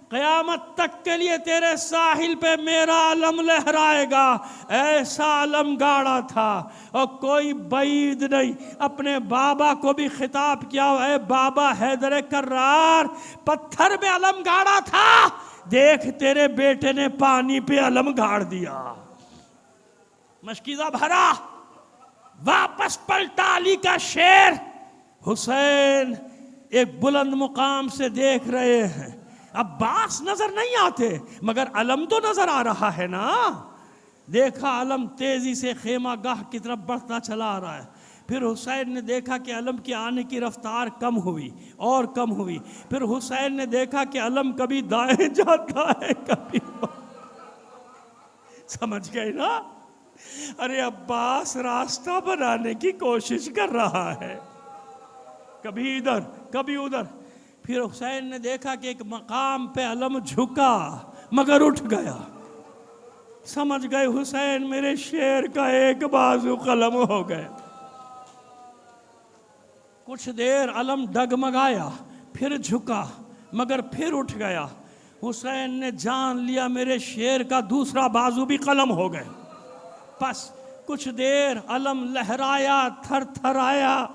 قیامت تک کے لیے تیرے ساحل پہ میرا علم لہرائے گا۔ ایسا علم گاڑا تھا، اور کوئی بعید نہیں، اپنے بابا کو بھی خطاب کیا، اے بابا حیدر کرار، پتھر پہ علم گاڑا تھا، دیکھ تیرے بیٹے نے پانی پہ علم گاڑ دیا۔ مشکیزہ بھرا، واپس پلٹا علی کا شیر۔ حسین ایک بلند مقام سے دیکھ رہے ہیں، عباس نظر نہیں آتے مگر علم تو نظر آ رہا ہے نا۔ دیکھا علم تیزی سے خیمہ گاہ کی طرف بڑھتا چلا آ رہا ہے۔ پھر حسین نے دیکھا کہ علم کی آنے کی رفتار کم ہوئی اور کم ہوئی۔ پھر حسین نے دیکھا کہ علم کبھی دائیں جاتا ہے کبھی سمجھ گئے نا؟ ارے عباس راستہ بنانے کی کوشش کر رہا ہے، کبھی ادھر کبھی ادھر۔ پھر حسین نے دیکھا کہ ایک مقام پہ علم جھکا مگر اٹھ گیا۔ سمجھ گئے حسین میرے شیر کا ایک بازو قلم ہو گئے۔ کچھ دیر علم ڈگمگایا، پھر جھکا مگر پھر اٹھ گیا۔ حسین نے جان لیا میرے شیر کا دوسرا بازو بھی قلم ہو گئے۔ پس کچھ دیر علم لہرایا، تھر تھر آیا،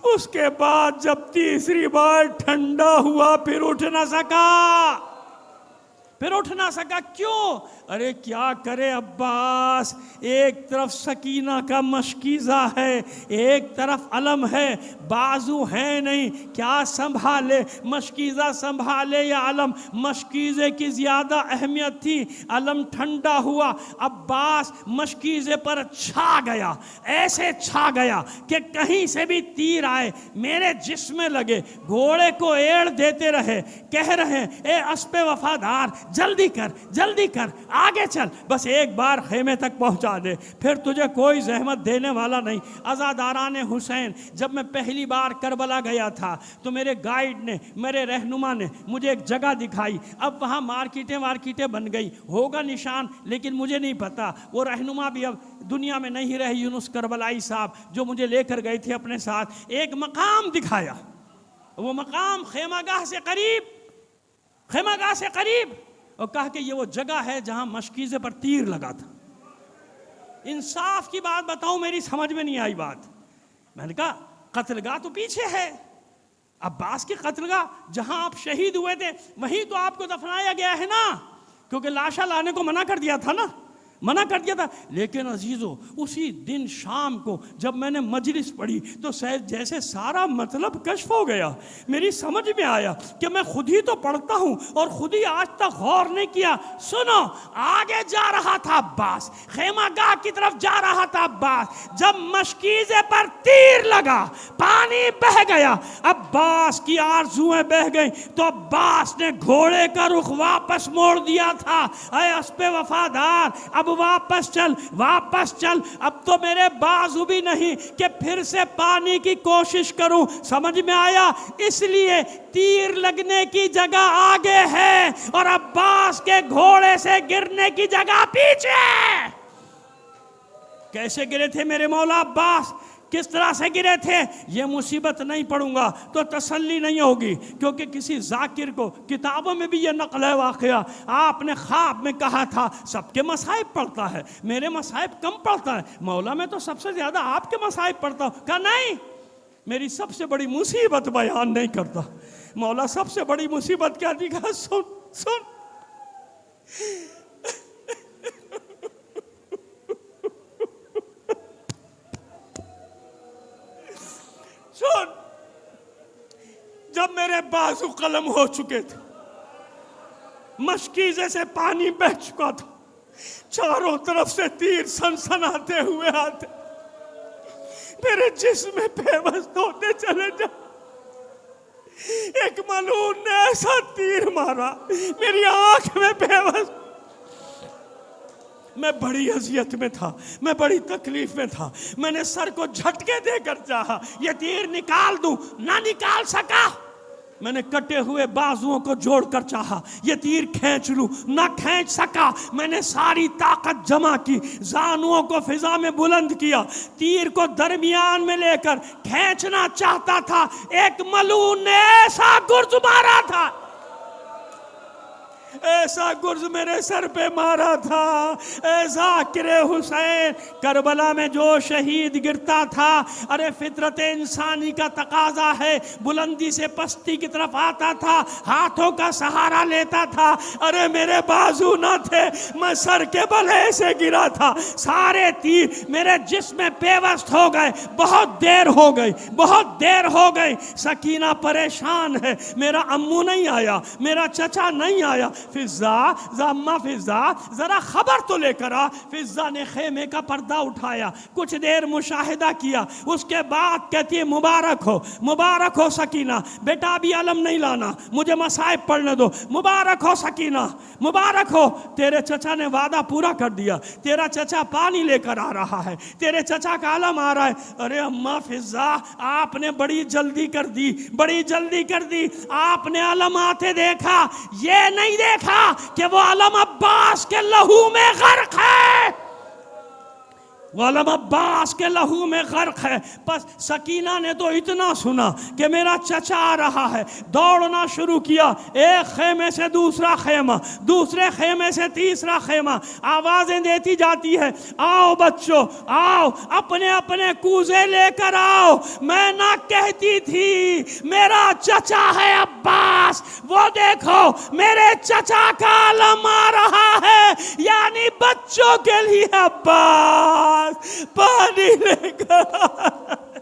اس کے بعد جب تیسری بار ٹھنڈا ہوا پھر اٹھ نہ سکا۔ کیوں؟ ارے کیا کرے عباس، ایک طرف سکینہ کا مشکیزہ ہے، ایک طرف علم ہے، بازو ہے نہیں، کیا سنبھالے، مشکیزہ سنبھالے یا علم؟ مشکیزے کی زیادہ اہمیت تھی۔ علم ٹھنڈا ہوا، عباس مشکیزے پر چھا گیا، ایسے چھا گیا کہ کہیں سے بھی تیر آئے میرے جسم میں لگے۔ گھوڑے کو ایڑ دیتے رہے، کہہ رہے اے اسپِ وفادار، جلدی کر آگے چل، بس ایک بار خیمے تک پہنچا دے، پھر تجھے کوئی زحمت دینے والا نہیں۔ عزاداران حسین، جب میں پہلی بار کربلا گیا تھا تو میرے گائیڈ نے، میرے رہنما نے مجھے ایک جگہ دکھائی۔ اب وہاں مارکیٹیں بن گئی، ہوگا نشان لیکن مجھے نہیں پتا۔ وہ رہنما بھی اب دنیا میں نہیں رہے، یونس کربلائی صاحب جو مجھے لے کر گئے تھے اپنے ساتھ، ایک مقام دکھایا۔ وہ مقام خیمہ گاہ سے قریب، اور کہا کہ یہ وہ جگہ ہے جہاں مشکیزے پر تیر لگا تھا۔ انصاف کی بات بتاؤں، میری سمجھ میں نہیں آئی بات۔ میں نے کہا قتل گاہ تو پیچھے ہے، عباس کی قتل گاہ جہاں آپ شہید ہوئے تھے وہیں تو آپ کو دفنایا گیا ہے نا، کیونکہ لاشا لانے کو منع کر دیا تھا۔ لیکن عزیزو، اسی دن شام کو جب میں نے مجلس پڑھی تو جیسے سارا مطلب کشف ہو گیا۔ میری سمجھ میں آیا کہ میں خود ہی تو پڑھتا ہوں اور خود ہی آج تک غور نہیں کیا۔ سنو، آگے جا رہا تھا عباس، خیمہ گاہ کی طرف جا رہا تھا عباس، جب مشکیزے پر تیر لگا، پانی بہہ گیا، عباس کی آرزویں بہہ گئیں، تو عباس نے گھوڑے کا رخ واپس موڑ دیا تھا۔ اے اسپِ وفادار، اب واپس چل، اب تو میرے بازو بھی نہیں کہ پھر سے پانی کی کوشش کروں۔ سمجھ میں آیا؟ اس لیے تیر لگنے کی جگہ آگے ہے اور عباس کے گھوڑے سے گرنے کی جگہ پیچھے۔ کیسے گرے تھے میرے مولا عباس؟ کس طرح سے گرے تھے؟ یہ مصیبت نہیں پڑھوں گا تو تسلی نہیں ہوگی، کیونکہ کسی ذاکر کو کتابوں میں بھی یہ نقل ہے واقعہ، آپ نے خواب میں کہا تھا سب کے مصائب پڑھتا ہے، میرے مصائب کم پڑھتا ہے، مولا میں تو سب سے زیادہ آپ کے مصائب پڑھتا ہوں۔ کہا نہیں، میری سب سے بڑی مصیبت بیان نہیں کرتا۔ مولا سب سے بڑی مصیبت کیا تھی؟ کہا سن سن، سن، جب میرے بازو قلم ہو چکے تھے، مشکیزے سے پانی بہہ چکا تھا، چاروں طرف سے تیر سنسناتے ہوئے آتے، میرے جسم میں پیوست ہوتے چلے جا، ایک ملعون نے ایسا تیر مارا میری آنکھ میں پیوست، میں بڑی اذیت میں تھا، میں بڑی تکلیف میں تھا، میں نے سر کو جھٹکے دے کر چاہا یہ تیر نکال دوں، نہ نکال سکا، میں نے کٹے ہوئے بازوؤں کو جوڑ کر چاہا یہ تیر کھینچ لوں، نہ کھینچ سکا، میں نے ساری طاقت جمع کی، زانوؤں کو فضا میں بلند کیا، تیر کو درمیان میں لے کر کھینچنا چاہتا تھا، ایک ملعون نے ایسا گرز مارا تھا، ایسا گرز میرے سر پہ مارا تھا، اے ذاکر حسین، کربلا میں جو شہید گرتا تھا، ارے فطرت انسانی کا تقاضا ہے، بلندی سے پستی کی طرف آتا تھا، ہاتھوں کا سہارا لیتا تھا، ارے میرے بازو نہ تھے، میں سر کے بلے سے گرا تھا، سارے تیر میرے جسم میں پیوست ہو گئے، بہت دیر ہو گئی، بہت دیر ہو گئی، سکینہ پریشان ہے، میرا امو نہیں آیا، میرا چچا نہیں آیا، فضا اما فضا ذرا خبر تو لے کر آ۔ فضا نے خیمے کا پردہ اٹھایا، کچھ دیر مشاہدہ کیا، اس کے بعد کہتی ہے مبارک ہو سکینہ، بیٹا ابھی علم نہیں لانا، مجھے مصائب پڑھنے دو، مبارک ہو سکینہ، مبارک ہو، تیرے چچا نے وعدہ پورا کر دیا، تیرا چچا پانی لے کر آ رہا ہے، تیرے چچا کا علم آ رہا ہے۔ ارے اما فضا آپ نے بڑی جلدی کر دی، آپ نے علم آتے دیکھا، یہ نہیں دیکھا کہ وہ علم عباس کے لہو میں غرق ہے، وہ علم عباس کے لہو میں غرق ہے۔ پس سکینہ نے تو اتنا سنا کہ میرا چچا آ رہا ہے، دوڑنا شروع کیا، ایک خیمے سے دوسرا خیمہ، دوسرے خیمے سے تیسرا خیمہ، آوازیں دیتی جاتی ہے، آؤ بچوں آؤ، اپنے اپنے کوزے لے کر آؤ، میں نہ کہتی تھی میرا چچا ہے عباس، وہ دیکھو میرے چچا کا علم آ رہا ہے، یعنی بچوں کے لیے عباس پانی لے کر